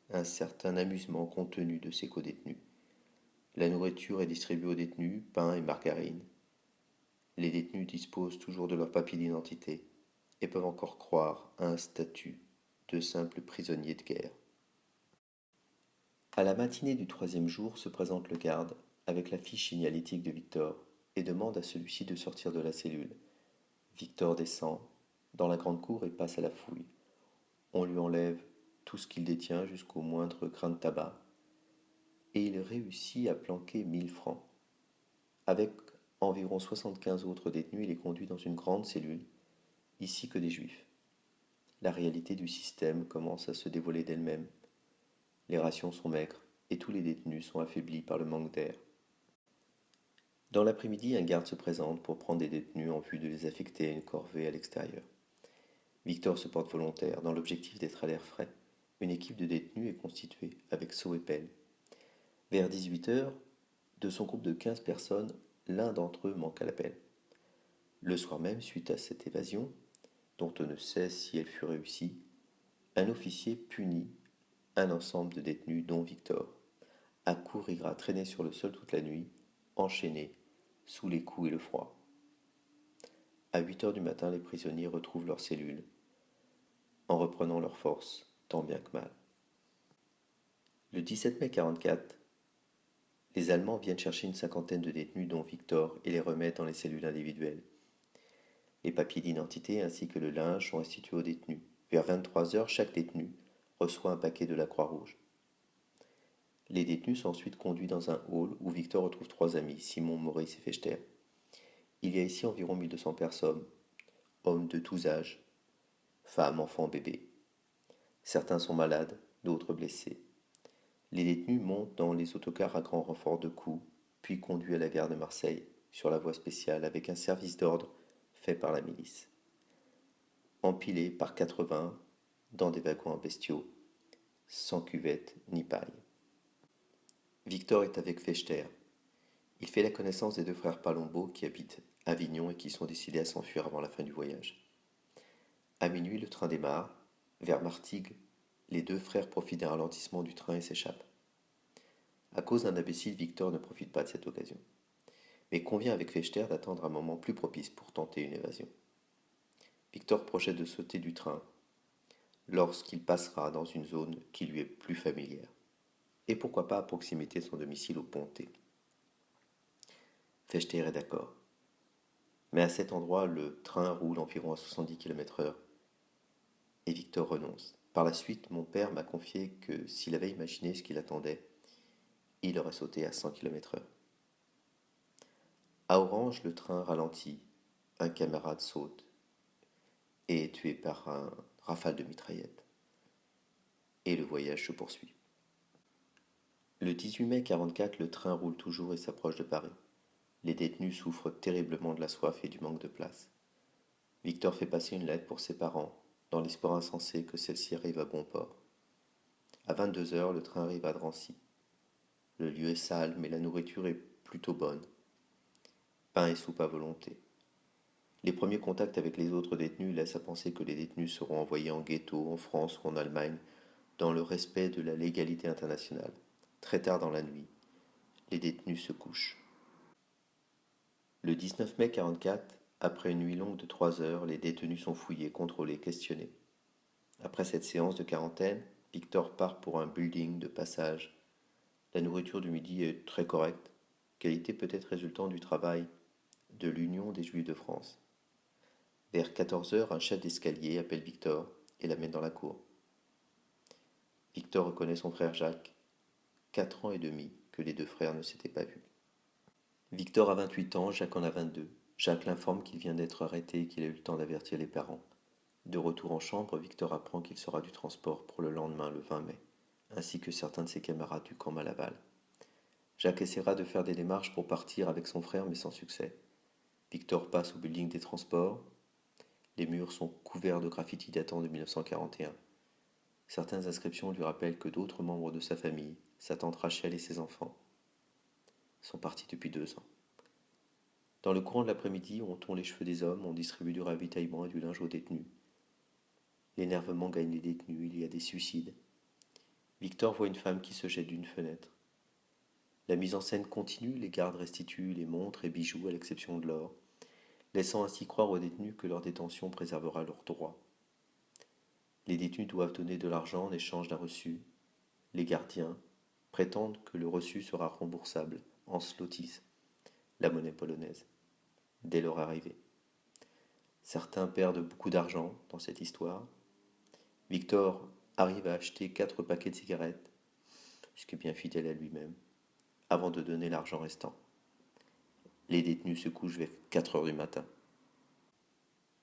un certain amusement contenu de ses codétenus. La nourriture est distribuée aux détenus, pain et margarine. Les détenus disposent toujours de leur papier d'identité et peuvent encore croire à un statut de simples prisonniers de guerre. À la matinée du 3e jour se présente le garde avec la fiche signalétique de Victor et demande à celui-ci de sortir de la cellule. Victor descend dans la grande cour et passe à la fouille. On lui enlève tout ce qu'il détient jusqu'au moindre grain de tabac et il réussit à planquer 1 000 francs. Avec environ 75 autres détenus, il est conduit dans une grande cellule, ici que des juifs. La réalité du système commence à se dévoiler d'elle-même. Les rations sont maigres et tous les détenus sont affaiblis par le manque d'air. Dans l'après-midi, un garde se présente pour prendre des détenus en vue de les affecter à une corvée à l'extérieur. Victor se porte volontaire dans l'objectif d'être à l'air frais. Une équipe de détenus est constituée avec seau et pelle. Vers 18 heures, de son groupe de 15 personnes, l'un d'entre eux manque à l'appel. Le soir même, suite à cette évasion, dont on ne sait si elle fut réussie, un officier punit un ensemble de détenus, dont Victor, à courir à traîner sur le sol toute la nuit, enchaîné, sous les coups et le froid. À 8 heures du matin, les prisonniers retrouvent leurs cellules, en reprenant leurs forces, tant bien que mal. Le 17 mai 1944, les Allemands viennent chercher une cinquantaine de détenus, dont Victor, et les remettent dans les cellules individuelles. Les papiers d'identité ainsi que le linge sont restitués aux détenus. Vers 23 heures, chaque détenu reçoit un paquet de la Croix-Rouge. Les détenus sont ensuite conduits dans un hall où Victor retrouve 3 amis, Simon, Maurice et Fechter. Il y a ici environ 1200 personnes, hommes de tous âges, femmes, enfants, bébés. Certains sont malades, d'autres blessés. Les détenus montent dans les autocars à grand renfort de coups, puis conduits à la gare de Marseille, sur la voie spéciale, avec un service d'ordre fait par la milice. Empilés par 80 dans des wagons en bestiaux, sans cuvette ni paille. Victor est avec Fechter. Il fait la connaissance des 2 frères Palombo qui habitent Avignon et qui sont décidés à s'enfuir avant la fin du voyage. À minuit, le train démarre. Vers Martigues, les 2 frères profitent d'un ralentissement du train et s'échappent. À cause d'un imbécile, Victor ne profite pas de cette occasion, mais convient avec Fechter d'attendre un moment plus propice pour tenter une évasion. Victor projette de sauter du train lorsqu'il passera dans une zone qui lui est plus familière, et pourquoi pas à proximité de son domicile au Pontet. Fechter est d'accord, mais à cet endroit, le train roule environ à 70 km/h, et Victor renonce. Par la suite, mon père m'a confié que s'il avait imaginé ce qu'il attendait, il aurait sauté à 100 km/h. À Orange, le train ralentit, un camarade saute et est tué par un rafale de mitraillette. Et le voyage se poursuit. Le 18 mai 1944, le train roule toujours et s'approche de Paris. Les détenus souffrent terriblement de la soif et du manque de place. Victor fait passer une lettre pour ses parents, dans l'espoir insensé que celle-ci arrive à bon port. À 22 heures, le train arrive à Drancy. Le lieu est sale, mais la nourriture est plutôt bonne. Pain et soupe à volonté. Les premiers contacts avec les autres détenus laissent à penser que les détenus seront envoyés en ghetto, en France ou en Allemagne, dans le respect de la légalité internationale. Très tard dans la nuit, les détenus se couchent. Le 19 mai 1944, après une nuit longue de 3 heures, les détenus sont fouillés, contrôlés, questionnés. Après cette séance de quarantaine, Victor part pour un building de passage. La nourriture du midi est très correcte, qualité peut-être résultant du travail de l'Union des Juifs de France. Vers 14 heures, un chef d'escalier appelle Victor et l'amène dans la cour. Victor reconnaît son frère Jacques, 4 ans et demi que les 2 frères ne s'étaient pas vus. Victor a 28 ans, Jacques en a 22. Jacques l'informe qu'il vient d'être arrêté et qu'il a eu le temps d'avertir les parents. De retour en chambre, Victor apprend qu'il sera du transport pour le lendemain, le 20 mai, ainsi que certains de ses camarades du camp Malaval. Jacques essaiera de faire des démarches pour partir avec son frère, mais sans succès. Victor passe au building des transports. Les murs sont couverts de graffitis datant de 1941. Certaines inscriptions lui rappellent que d'autres membres de sa famille, sa tante Rachel et ses enfants, sont partis depuis 2 ans. Dans le courant de l'après-midi, on tond les cheveux des hommes, on distribue du ravitaillement et du linge aux détenus. L'énervement gagne les détenus, il y a des suicides. Victor voit une femme qui se jette d'une fenêtre. La mise en scène continue, les gardes restituent les montres et bijoux à l'exception de l'or, laissant ainsi croire aux détenus que leur détention préservera leurs droits. Les détenus doivent donner de l'argent en échange d'un reçu. Les gardiens prétendent que le reçu sera remboursable en zlotys, la monnaie polonaise, dès leur arrivée. Certains perdent beaucoup d'argent dans cette histoire. Victor arrive à acheter 4 paquets de cigarettes, ce qui est bien fidèle à lui-même, avant de donner l'argent restant. Les détenus se couchent vers 4 heures du matin.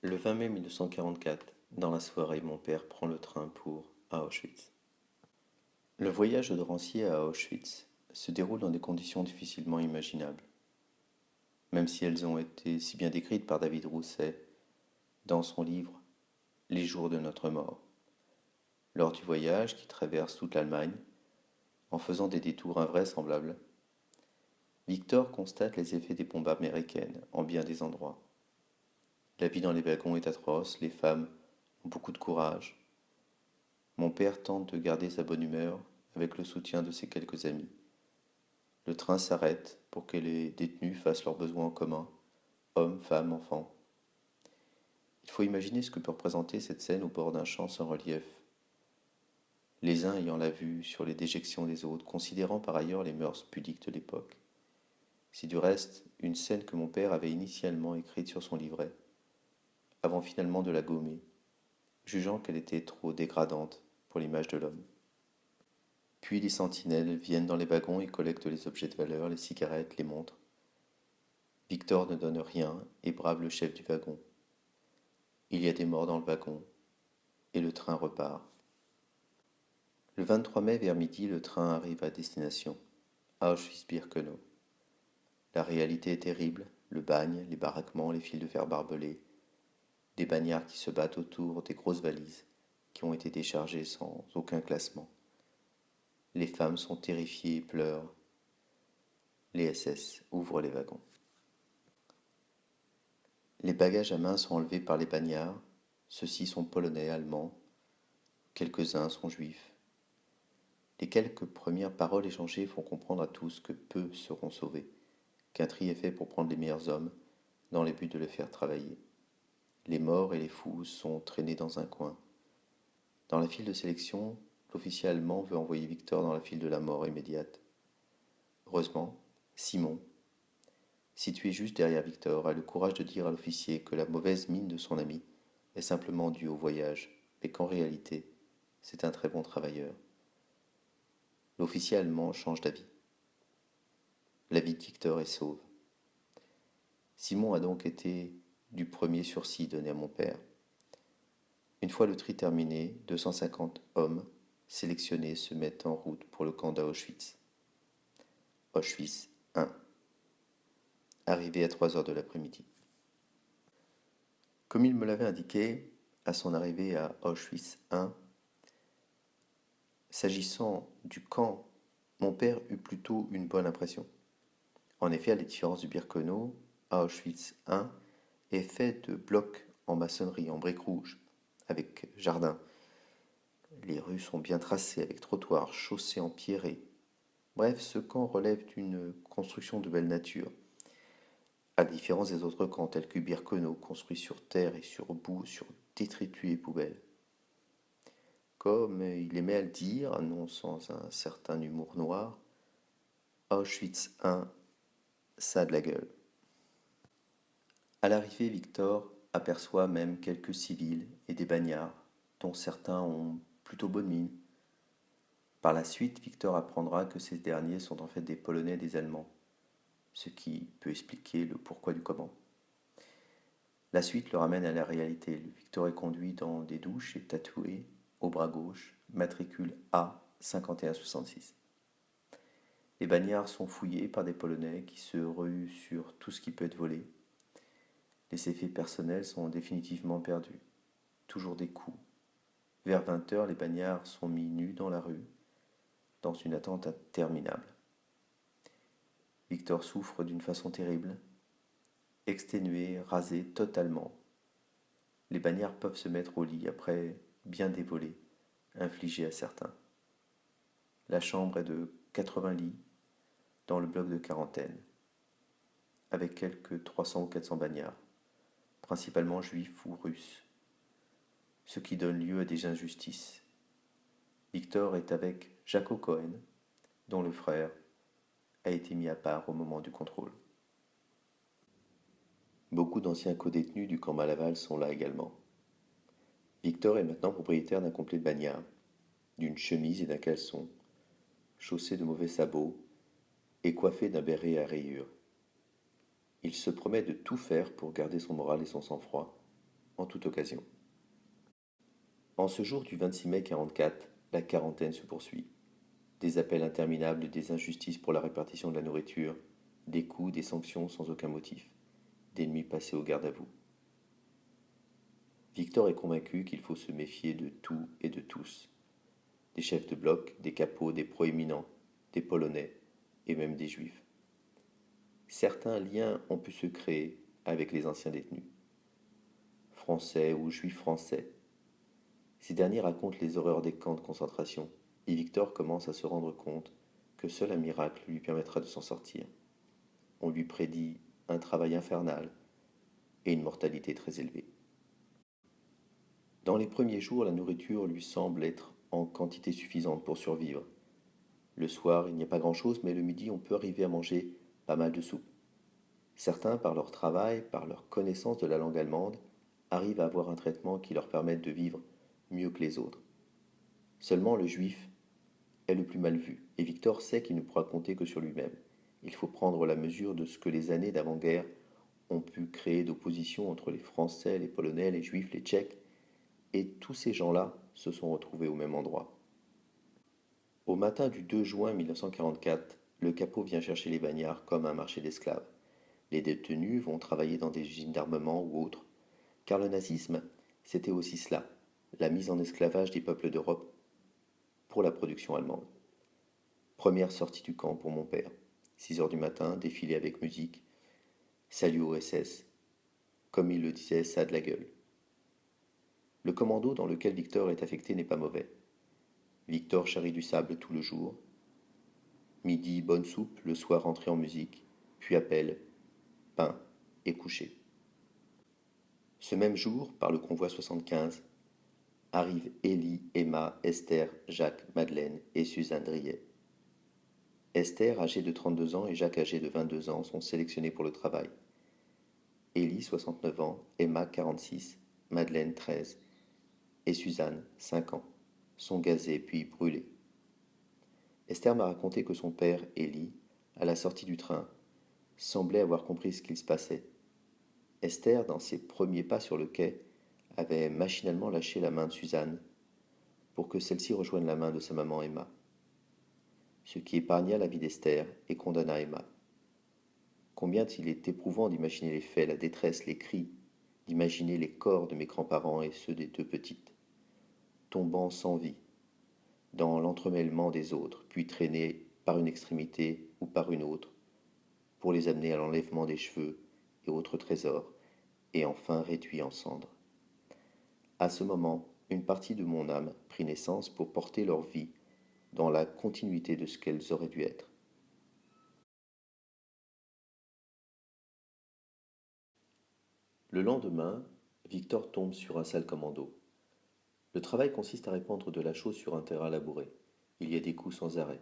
Le 20 mai 1944, dans la soirée, mon père prend le train pour Auschwitz. Le voyage de Rancière à Auschwitz se déroule dans des conditions difficilement imaginables, même si elles ont été si bien décrites par David Rousset dans son livre Les jours de notre mort. Lors du voyage qui traverse toute l'Allemagne, en faisant des détours invraisemblables, Victor constate les effets des bombes américaines en bien des endroits. La vie dans les wagons est atroce, les femmes ont beaucoup de courage. Mon père tente de garder sa bonne humeur avec le soutien de ses quelques amis. Le train s'arrête pour que les détenus fassent leurs besoins en commun, hommes, femmes, enfants. Il faut imaginer ce que peut représenter cette scène au bord d'un champ sans relief. Les uns ayant la vue sur les déjections des autres, considérant par ailleurs les mœurs pudiques de l'époque. C'est du reste une scène que mon père avait initialement écrite sur son livret, avant finalement de la gommer, jugeant qu'elle était trop dégradante pour l'image de l'homme. Puis les sentinelles viennent dans les wagons et collectent les objets de valeur, les cigarettes, les montres. Victor ne donne rien et brave le chef du wagon. Il y a des morts dans le wagon et le train repart. Le 23 mai vers midi, le train arrive à destination, Auschwitz-Birkenau. La réalité est terrible, le bagne, les baraquements, les fils de fer barbelés, des bagnards qui se battent autour des grosses valises qui ont été déchargées sans aucun classement. Les femmes sont terrifiées et pleurent. Les SS ouvrent les wagons. Les bagages à main sont enlevés par les bagnards. Ceux-ci sont polonais, allemands. Quelques-uns sont juifs. Les quelques premières paroles échangées font comprendre à tous que peu seront sauvés, qu'un tri est fait pour prendre les meilleurs hommes dans le but de les faire travailler. Les morts et les fous sont traînés dans un coin. Dans la file de sélection, l'officier allemand veut envoyer Victor dans la file de la mort immédiate. Heureusement, Simon, situé juste derrière Victor, a le courage de dire à l'officier que la mauvaise mine de son ami est simplement due au voyage, mais qu'en réalité, c'est un très bon travailleur. L'officier allemand change d'avis. La vie de Victor est sauve. Simon a donc été du premier sursis donné à mon père. Une fois le tri terminé, 250 hommes sélectionnés se mettent en route pour le camp d'Auschwitz. Auschwitz 1. Arrivé à 3 heures de l'après-midi. Comme il me l'avait indiqué, à son arrivée à Auschwitz 1, s'agissant du camp, mon père eut plutôt une bonne impression. En effet, à la différence du Birkenau, Auschwitz 1 est fait de blocs en maçonnerie, en briques rouges, avec jardin. Les rues sont bien tracées, avec trottoirs, chaussées en pierré. Bref, ce camp relève d'une construction de belle nature, à la différence des autres camps tels que Birkenau, construits sur terre et sur boue, sur détritus et poubelles. Comme il aimait à le dire, non sans un certain humour noir, Auschwitz 1, ça a de la gueule. À l'arrivée, Victor aperçoit même quelques civils et des bagnards, dont certains ont plutôt bonne mine. Par la suite, Victor apprendra que ces derniers sont en fait des Polonais et des Allemands. ce qui peut expliquer le pourquoi du comment. La suite le ramène à la réalité. Victor est conduit dans des douches et tatoué au bras gauche, matricule A 5166. Les bagnards sont fouillés par des Polonais qui se ruent sur tout ce qui peut être volé. Les effets personnels sont définitivement perdus. Toujours des coups. Vers 20 h, les bagnards sont mis nus dans la rue, dans une attente interminable. Victor souffre d'une façon terrible, exténué, rasé totalement. Les bagnards peuvent se mettre au lit après bien des volets infligés à certains. La chambre est de 80 lits dans le bloc de quarantaine, avec quelques 300 ou 400 bagnards, principalement juifs ou russes, ce qui donne lieu à des injustices. Victor est avec Jaco Cohen, dont le frère a été mis à part au moment du contrôle. Beaucoup d'anciens codétenus du camp Malaval sont là également. Victor est maintenant propriétaire d'un complet de bagnard, d'une chemise et d'un caleçon, chaussé de mauvais sabots et coiffé d'un béret à rayures. Il se promet de tout faire pour garder son moral et son sang-froid, en toute occasion. En ce jour du 26 mai 1944, la quarantaine se poursuit. Des appels interminables, des injustices pour la répartition de la nourriture, des coups, des sanctions sans aucun motif, des nuits passées au garde à vous. Victor est convaincu qu'il faut se méfier de tout et de tous. Des chefs de bloc, des capots, des proéminents, des Polonais et même des Juifs. Certains liens ont pu se créer avec les anciens détenus, français ou juifs français. Ces derniers racontent les horreurs des camps de concentration, et Victor commence à se rendre compte que seul un miracle lui permettra de s'en sortir. On lui prédit un travail infernal et une mortalité très élevée. Dans les premiers jours, la nourriture lui semble être en quantité suffisante pour survivre. Le soir, il n'y a pas grand-chose, mais le midi, on peut arriver à manger pas mal de soupe. Certains, par leur travail, par leur connaissance de la langue allemande, arrivent à avoir un traitement qui leur permette de vivre mieux que les autres. Seulement le juif est le plus mal vu, et Victor sait qu'il ne pourra compter que sur lui-même. Il faut prendre la mesure de ce que les années d'avant-guerre ont pu créer d'opposition entre les Français, les Polonais, les Juifs, les Tchèques, et tous ces gens-là se sont retrouvés au même endroit. Au matin du 2 juin 1944, le capot vient chercher les bagnards comme un marché d'esclaves. Les détenus vont travailler dans des usines d'armement ou autres, car le nazisme, c'était aussi cela, la mise en esclavage des peuples d'Europe pour la production allemande. Première sortie du camp pour mon père. 6 heures du matin, défilé avec musique. Salut au SS. Comme il le disait, ça a de la gueule. Le commando dans lequel Victor est affecté n'est pas mauvais. Victor charrie du sable tout le jour. Midi, bonne soupe, le soir rentrée en musique, puis appel, pain et coucher. Ce même jour, par le convoi 75, arrivent Élie, Emma, Esther, Jacques, Madeleine et Suzanne Driet. Esther, âgée de 32 ans, et Jacques, âgé de 22 ans, sont sélectionnés pour le travail. Élie, 69 ans, Emma, 46, Madeleine, 13, et Suzanne, 5 ans, sont gazés puis brûlés. Esther m'a raconté que son père, Élie, à la sortie du train, semblait avoir compris ce qu'il se passait. Esther, dans ses premiers pas sur le quai, avait machinalement lâché la main de Suzanne pour que celle-ci rejoigne la main de sa maman Emma, ce qui épargna la vie d'Esther et condamna Emma. Combien il est éprouvant d'imaginer les faits, la détresse, les cris, d'imaginer les corps de mes grands-parents et ceux des deux petites, tombant sans vie, dans l'entremêlement des autres, puis traînés par une extrémité ou par une autre, pour les amener à l'enlèvement des cheveux et autres trésors, et enfin réduits en cendres. À ce moment, une partie de mon âme prit naissance pour porter leur vie dans la continuité de ce qu'elles auraient dû être. Le lendemain, Victor tombe sur un sale commando. Le travail consiste à répandre de la chaux sur un terrain labouré. Il y a des coups sans arrêt.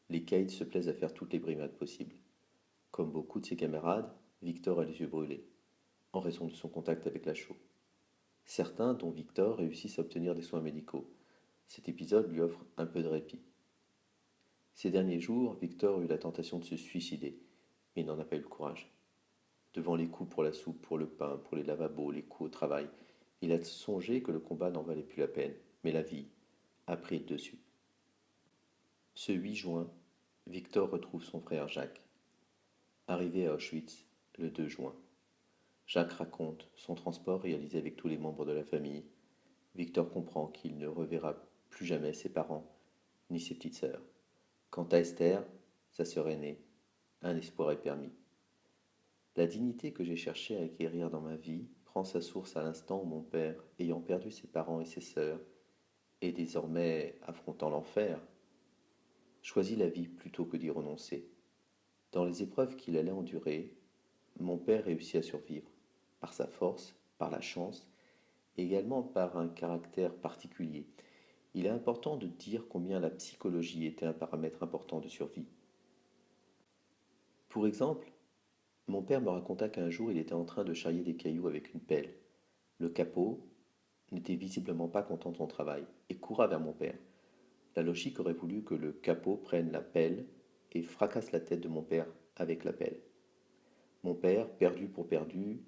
Les caïds se plaisent à faire toutes les brimades possibles. Comme beaucoup de ses camarades, Victor a les yeux brûlés, en raison de son contact avec la chaux. Certains, dont Victor, réussissent à obtenir des soins médicaux. Cet épisode lui offre un peu de répit. Ces derniers jours, Victor eut la tentation de se suicider, mais il n'en a pas eu le courage. Devant les coups pour la soupe, pour le pain, pour les lavabos, les coups au travail, il a songé que le combat n'en valait plus la peine, mais la vie a pris le dessus. Ce 8 juin, Victor retrouve son frère Jacques. Arrivé à Auschwitz le 2 juin, Jacques raconte son transport réalisé avec tous les membres de la famille. Victor comprend qu'il ne reverra plus jamais ses parents ni ses petites sœurs. Quant à Esther, sa sœur aînée, un espoir est permis. La dignité que j'ai cherché à acquérir dans ma vie prend sa source à l'instant où mon père, ayant perdu ses parents et ses sœurs, et désormais affrontant l'enfer, choisit la vie plutôt que d'y renoncer. Dans les épreuves qu'il allait endurer, mon père réussit à survivre, par sa force, par la chance, et également par un caractère particulier. Il est important de dire combien la psychologie était un paramètre important de survie. Pour exemple, mon père me raconta qu'un jour il était en train de charrier des cailloux avec une pelle. Le capot n'était visiblement pas content de son travail et courra vers mon père. La logique aurait voulu que le capot prenne la pelle et fracasse la tête de mon père avec la pelle. Mon père, perdu pour perdu,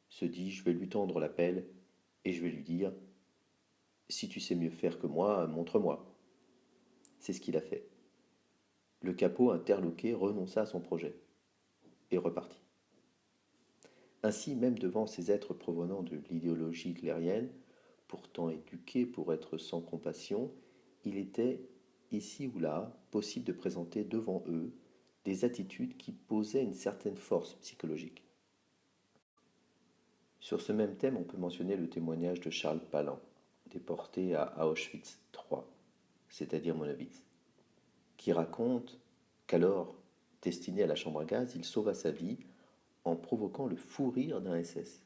se dit je vais lui tendre la pelle et je vais lui dire si tu sais mieux faire que moi, montre-moi. C'est ce qu'il a fait. Le capot interloqué renonça à son projet et repartit. Ainsi, même devant ces êtres provenant de l'idéologie hitlérienne, pourtant éduqués pour être sans compassion, il était, ici ou là, possible de présenter devant eux des attitudes qui posaient une certaine force psychologique. Sur ce même thème, on peut mentionner le témoignage de Charles Palan, déporté à Auschwitz III, c'est-à-dire Monowitz, qui raconte qu'alors, destiné à la chambre à gaz, il sauva sa vie en provoquant le fou rire d'un SS.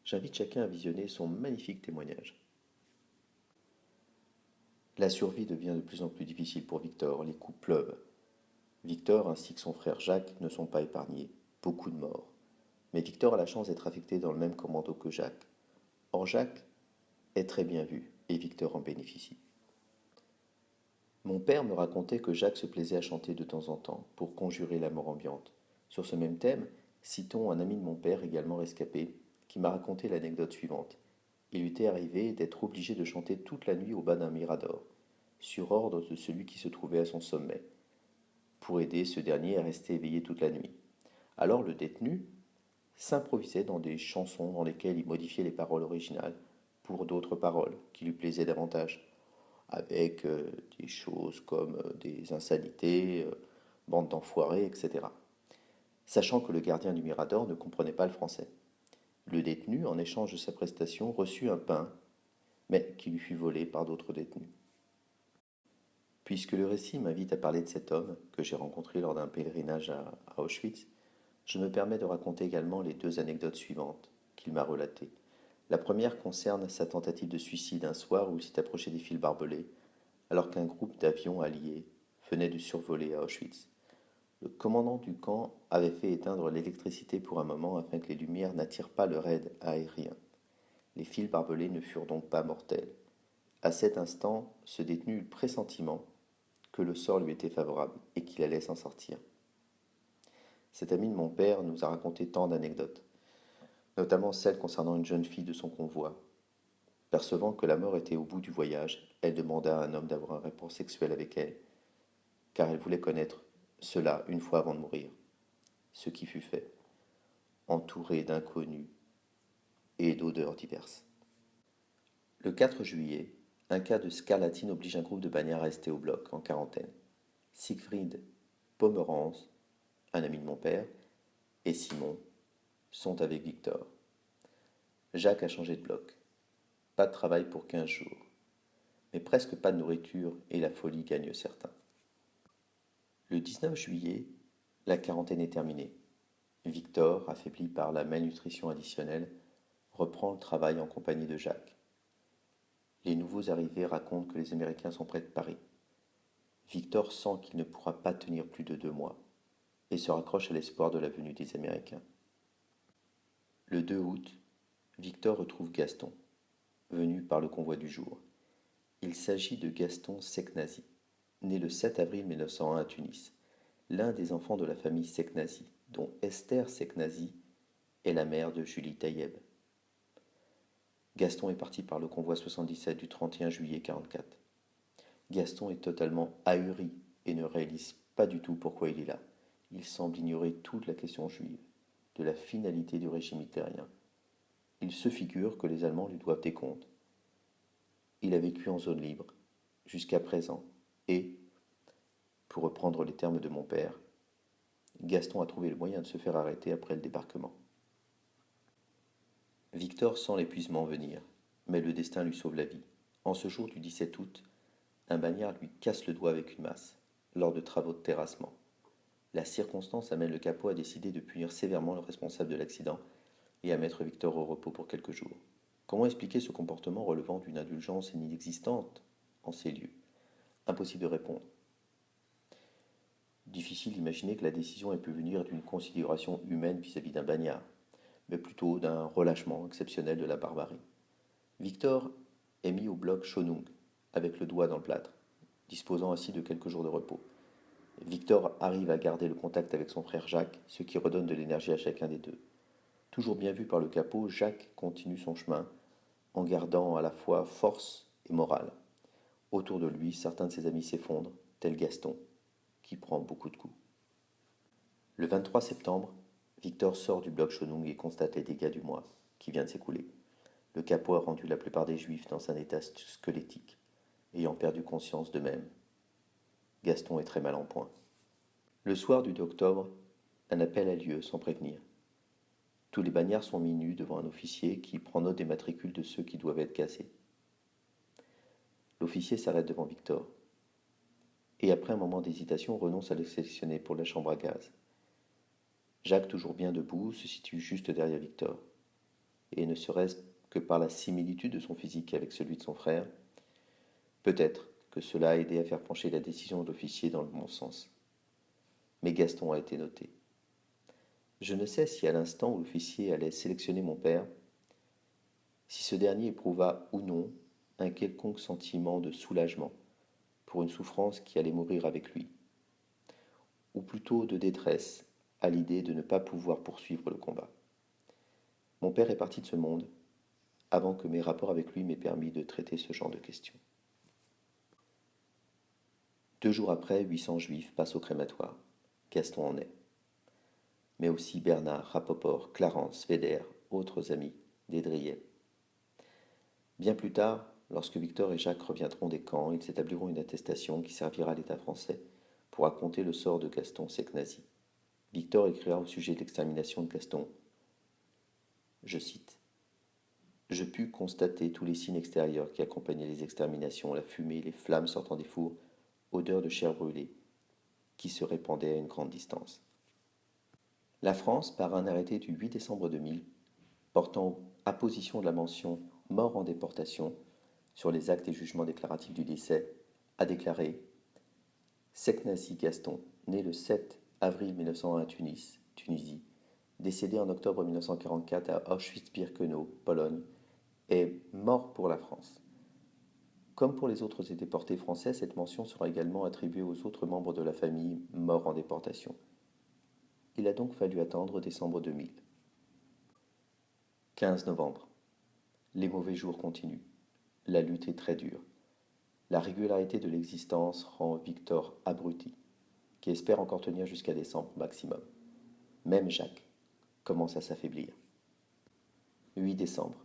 J'invite chacun à visionner son magnifique témoignage. La survie devient de plus en plus difficile pour Victor, les coups pleuvent. Victor ainsi que son frère Jacques ne sont pas épargnés, beaucoup de morts. Mais Victor a la chance d'être affecté dans le même commando que Jacques. Or Jacques est très bien vu et Victor en bénéficie. Mon père me racontait que Jacques se plaisait à chanter de temps en temps pour conjurer la mort ambiante. Sur ce même thème, citons un ami de mon père également rescapé qui m'a raconté l'anecdote suivante. Il lui était arrivé d'être obligé de chanter toute la nuit au bas d'un mirador, sur ordre de celui qui se trouvait à son sommet, pour aider ce dernier à rester éveillé toute la nuit. Alors le détenu s'improvisait dans des chansons dans lesquelles il modifiait les paroles originales pour d'autres paroles qui lui plaisaient davantage, avec des choses comme des insanités, bande d'enfoirés, etc. Sachant que le gardien du Mirador ne comprenait pas le français. Le détenu, en échange de sa prestation, reçut un pain, mais qui lui fut volé par d'autres détenus. Puisque le récit m'invite à parler de cet homme que j'ai rencontré lors d'un pèlerinage à Auschwitz, je me permets de raconter également les deux anecdotes suivantes qu'il m'a relatées. La première concerne sa tentative de suicide un soir où il s'est approché des fils barbelés, alors qu'un groupe d'avions alliés venait de survoler à Auschwitz. Le commandant du camp avait fait éteindre l'électricité pour un moment afin que les lumières n'attirent pas le raid aérien. Les fils barbelés ne furent donc pas mortels. À cet instant, ce détenu eut le pressentiment que le sort lui était favorable et qu'il allait s'en sortir. Cet ami de mon père nous a raconté tant d'anecdotes, notamment celle concernant une jeune fille de son convoi. Percevant que la mort était au bout du voyage, elle demanda à un homme d'avoir un rapport sexuel avec elle, car elle voulait connaître cela une fois avant de mourir. Ce qui fut fait, entouré d'inconnus et d'odeurs diverses. Le 4 juillet, un cas de scarlatine oblige un groupe de bagnards à rester au bloc, en quarantaine. Siegfried Pomerans, un ami de mon père, et Simon sont avec Victor. Jacques a changé de bloc. Pas de travail pour 15 jours, mais presque pas de nourriture et la folie gagne certains. Le 19 juillet, la quarantaine est terminée. Victor, affaibli par la malnutrition additionnelle, reprend le travail en compagnie de Jacques. Les nouveaux arrivés racontent que les Américains sont près de Paris. Victor sent qu'il ne pourra pas tenir plus de 2 mois et se raccroche à l'espoir de la venue des Américains. Le 2 août, Victor retrouve Gaston, venu par le convoi du jour. Il s'agit de Gaston Seknazi, né le 7 avril 1901 à Tunis. l'un des enfants de la famille Seknazi, dont Esther Seknazi est la mère de Julie Taïeb. Gaston est parti par le convoi 77 du 31 juillet 1944. Gaston est totalement ahuri et ne réalise pas du tout pourquoi il est là. Il semble ignorer toute la question juive, de la finalité du régime hitlérien. Il se figure que les Allemands lui doivent des comptes. Il a vécu en zone libre, jusqu'à présent, et, pour reprendre les termes de mon père, Gaston a trouvé le moyen de se faire arrêter après le débarquement. Victor sent l'épuisement venir, mais le destin lui sauve la vie. En ce jour du 17 août, un bagnard lui casse le doigt avec une masse, lors de travaux de terrassement. La circonstance amène le capot à décider de punir sévèrement le responsable de l'accident et à mettre Victor au repos pour quelques jours. Comment expliquer ce comportement relevant d'une indulgence inexistante en ces lieux? Impossible de répondre. Difficile d'imaginer que la décision ait pu venir d'une considération humaine vis-à-vis d'un bagnard, mais plutôt d'un relâchement exceptionnel de la barbarie. Victor est mis au bloc Schonung, avec le doigt dans le plâtre, disposant ainsi de quelques jours de repos. Victor arrive à garder le contact avec son frère Jacques, ce qui redonne de l'énergie à chacun des deux. Toujours bien vu par le capot, Jacques continue son chemin, en gardant à la fois force et morale. Autour de lui, certains de ses amis s'effondrent, tel Gaston, qui prend beaucoup de coups. Le 23 septembre, Victor sort du bloc Schonung et constate les dégâts du mois qui vient de s'écouler. Le capot a rendu la plupart des Juifs dans un état squelettique, ayant perdu conscience d'eux-mêmes. Gaston est très mal en point. Le soir du 2 octobre, un appel a lieu sans prévenir. Tous les bagnards sont mis nus devant un officier qui prend note des matricules de ceux qui doivent être cassés. L'officier s'arrête devant Victor et après un moment d'hésitation renonce à le sélectionner pour la chambre à gaz. Jacques, toujours bien debout, se situe juste derrière Victor. Et ne serait-ce que par la similitude de son physique avec celui de son frère, peut-être que cela a aidé à faire pencher la décision de l'officier dans le bon sens. Mais Gaston a été noté. Je ne sais si à l'instant où l'officier allait sélectionner mon père, si ce dernier éprouva ou non un quelconque sentiment de soulagement pour une souffrance qui allait mourir avec lui, ou plutôt de détresse à l'idée de ne pas pouvoir poursuivre le combat. Mon père est parti de ce monde avant que mes rapports avec lui m'aient permis de traiter ce genre de questions. 2 jours après, 800 juifs passent au crématoire. Gaston en est. Mais aussi Bernard, Rapoport, Clarence, Védère, autres amis, Dédrier. Bien plus tard, lorsque Victor et Jacques reviendront des camps, ils établiront une attestation qui servira à l'État français pour raconter le sort de Gaston Seknazi. Victor écrira au sujet de l'extermination de Gaston, je cite, je pus constater tous les signes extérieurs qui accompagnaient les exterminations, la fumée, les flammes sortant des fours, odeur de chair brûlée, qui se répandait à une grande distance. La France, par un arrêté du 8 décembre 2000, portant apposition de la mention mort en déportation sur les actes et jugements déclaratifs du décès, a déclaré Seknazi Gaston, né le 7 avril 1901 à Tunisie, décédé en octobre 1944 à Auschwitz-Birkenau, Pologne, est mort pour la France. Comme pour les autres déportés français, cette mention sera également attribuée aux autres membres de la famille morts en déportation. Il a donc fallu attendre décembre 2000. 15 novembre. Les mauvais jours continuent. La lutte est très dure. La régularité de l'existence rend Victor abruti, qui espère encore tenir jusqu'à décembre maximum. Même Jacques commence à s'affaiblir. 8 décembre.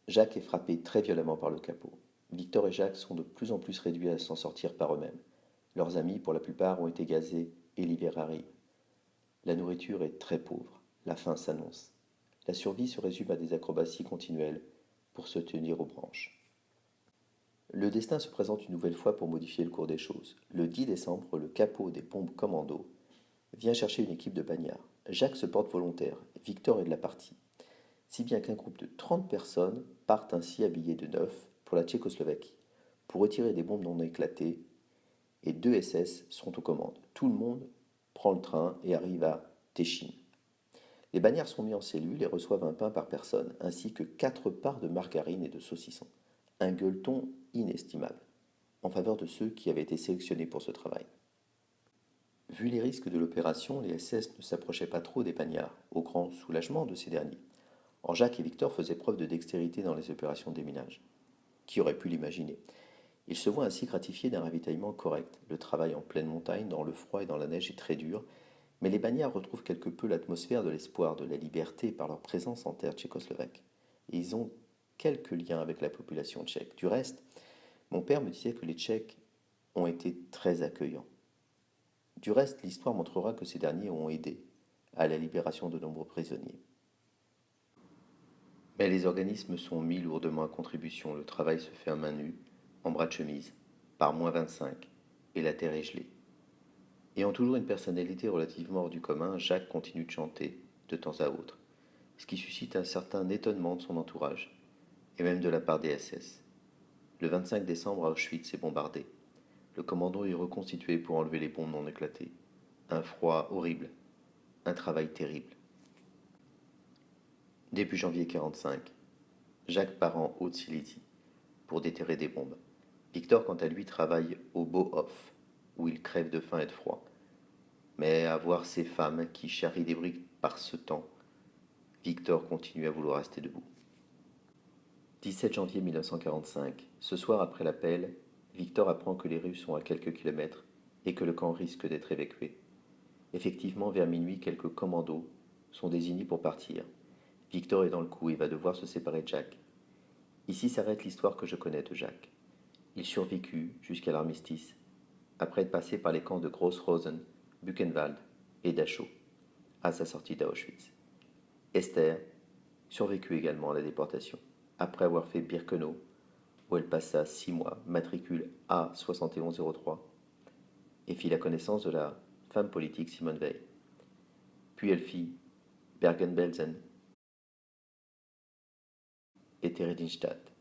Jacques est frappé très violemment par le capot. Victor et Jacques sont de plus en plus réduits à s'en sortir par eux-mêmes. Leurs amis, pour la plupart, ont été gazés et l'hiver arrive. La nourriture est très pauvre. La faim s'annonce. La survie se résume à des acrobaties continuelles pour se tenir aux branches. Le destin se présente une nouvelle fois pour modifier le cours des choses. Le 10 décembre, le capot des pompes commando vient chercher une équipe de bagnards. Jacques se porte volontaire, Victor est de la partie. Si bien qu'un groupe de 30 personnes partent ainsi habillés de neuf pour la Tchécoslovaquie, pour retirer des bombes non éclatées, et 2 SS seront aux commandes. Tout le monde prend le train et arrive à Téchine. Les bagnards sont mis en cellule et reçoivent un pain par personne, ainsi que 4 parts de margarine et de saucisson. Un gueuleton inestimable, en faveur de ceux qui avaient été sélectionnés pour ce travail. Vu les risques de l'opération, les SS ne s'approchaient pas trop des Bagnards, au grand soulagement de ces derniers. Or Jacques et Victor faisaient preuve de dextérité dans les opérations de déminage. Qui aurait pu l'imaginer? Ils se voient ainsi gratifiés d'un ravitaillement correct. Le travail en pleine montagne, dans le froid et dans la neige est très dur, mais les Bagnards retrouvent quelque peu l'atmosphère de l'espoir de la liberté par leur présence en terre tchécoslovaque. Et ils ont quelques liens avec la population tchèque. Du reste, mon père me disait que les Tchèques ont été très accueillants. Du reste, l'histoire montrera que ces derniers ont aidé à la libération de nombreux prisonniers. Mais les organismes sont mis lourdement à contribution. Le travail se fait à main nue, en bras de chemise, par -25, et la terre est gelée. Ayant toujours une personnalité relativement hors du commun, Jacques continue de chanter, de temps à autre, ce qui suscite un certain étonnement de son entourage, et même de la part des SS. Le 25 décembre, Auschwitz est bombardé. Le commandant est reconstitué pour enlever les bombes non éclatées. Un froid horrible, un travail terrible. Début janvier 45, Jacques part en Haute-Silésie pour déterrer des bombes. Victor, quant à lui, travaille au Bohof, où il crève de faim et de froid. Mais à voir ces femmes qui charrient des briques par ce temps, Victor continue à vouloir rester debout. 17 janvier 1945, ce soir après l'appel, Victor apprend que les Russes sont à quelques kilomètres et que le camp risque d'être évacué. Effectivement, vers minuit, quelques commandos sont désignés pour partir. Victor est dans le coup et va devoir se séparer de Jacques. Ici s'arrête l'histoire que je connais de Jacques. Il survécut jusqu'à l'armistice, après être passé par les camps de Grossrosen, Buchenwald et Dachau, à sa sortie d'Auschwitz. Esther survécut également à la déportation, après avoir fait Birkenau, où elle passa 6 mois, matricule A7103, et fit la connaissance de la femme politique Simone Veil. Puis elle fit Bergen-Belsen et Theresienstadt.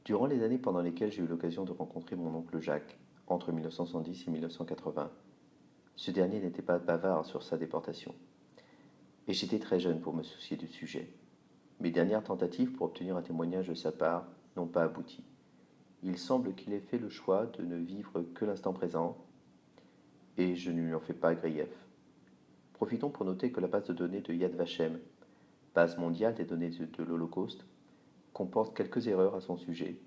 Durant les années pendant lesquelles j'ai eu l'occasion de rencontrer mon oncle Jacques, entre 1970 et 1980, ce dernier n'était pas bavard sur sa déportation. Et j'étais très jeune pour me soucier du sujet. Mes dernières tentatives pour obtenir un témoignage de sa part n'ont pas abouti. Il semble qu'il ait fait le choix de ne vivre que l'instant présent, et je ne lui en fais pas grief. Profitons pour noter que la base de données de Yad Vashem, base mondiale des données de l'Holocauste, comporte quelques erreurs à son sujet.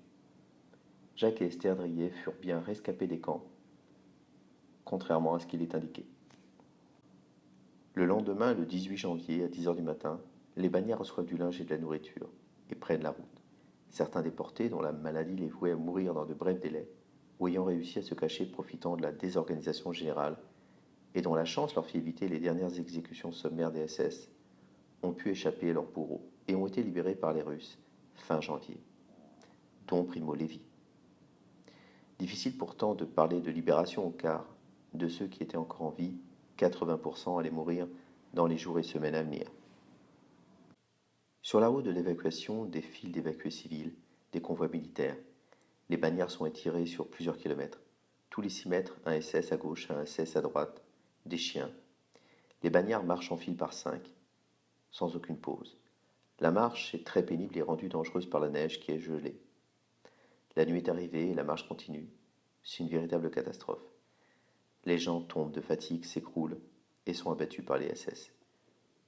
Jacques et Esther Drier furent bien rescapés des camps, contrairement à ce qu'il est indiqué. Le lendemain, le 18 janvier, à 10 heures du matin, les Bagnards reçoivent du linge et de la nourriture, et prennent la route. Certains déportés, dont la maladie les vouait à mourir dans de brefs délais, ou ayant réussi à se cacher profitant de la désorganisation générale, et dont la chance leur fit éviter les dernières exécutions sommaires des SS, ont pu échapper à leurs bourreaux, et ont été libérés par les Russes, fin janvier, dont Primo Levi. Difficile pourtant de parler de libération, car de ceux qui étaient encore en vie, 80% allaient mourir dans les jours et semaines à venir. Sur la route de l'évacuation, des files d'évacués civils, des convois militaires. Les Bagnards sont étirés sur plusieurs kilomètres. Tous les 6 mètres, un SS à gauche, un SS à droite, des chiens. Les Bagnards marchent en file par 5, sans aucune pause. La marche est très pénible et rendue dangereuse par la neige qui est gelée. La nuit est arrivée et la marche continue. C'est une véritable catastrophe. Les gens tombent de fatigue, s'écroulent et sont abattus par les SS.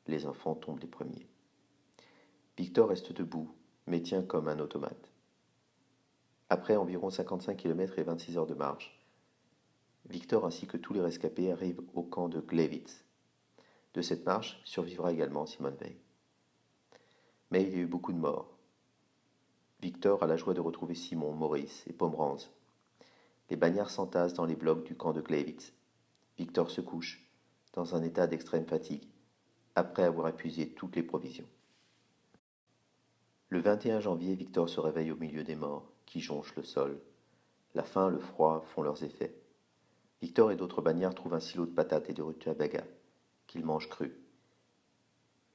Les enfants tombent les premiers. Victor reste debout, mais tient comme un automate. Après environ 55 km et 26 heures de marche, Victor ainsi que tous les rescapés arrivent au camp de Gleiwitz. De cette marche survivra également Simone Veil. Mais il y a eu beaucoup de morts. Victor a la joie de retrouver Simon, Maurice et Pomerantz. Les Bagnards s'entassent dans les blocs du camp de Gleiwitz. Victor se couche, dans un état d'extrême fatigue, après avoir épuisé toutes les provisions. Le 21 janvier, Victor se réveille au milieu des morts, qui jonchent le sol. La faim, le froid font leurs effets. Victor et d'autres Bagnards trouvent un silo de patates et de rutabaga, qu'ils mangent crus.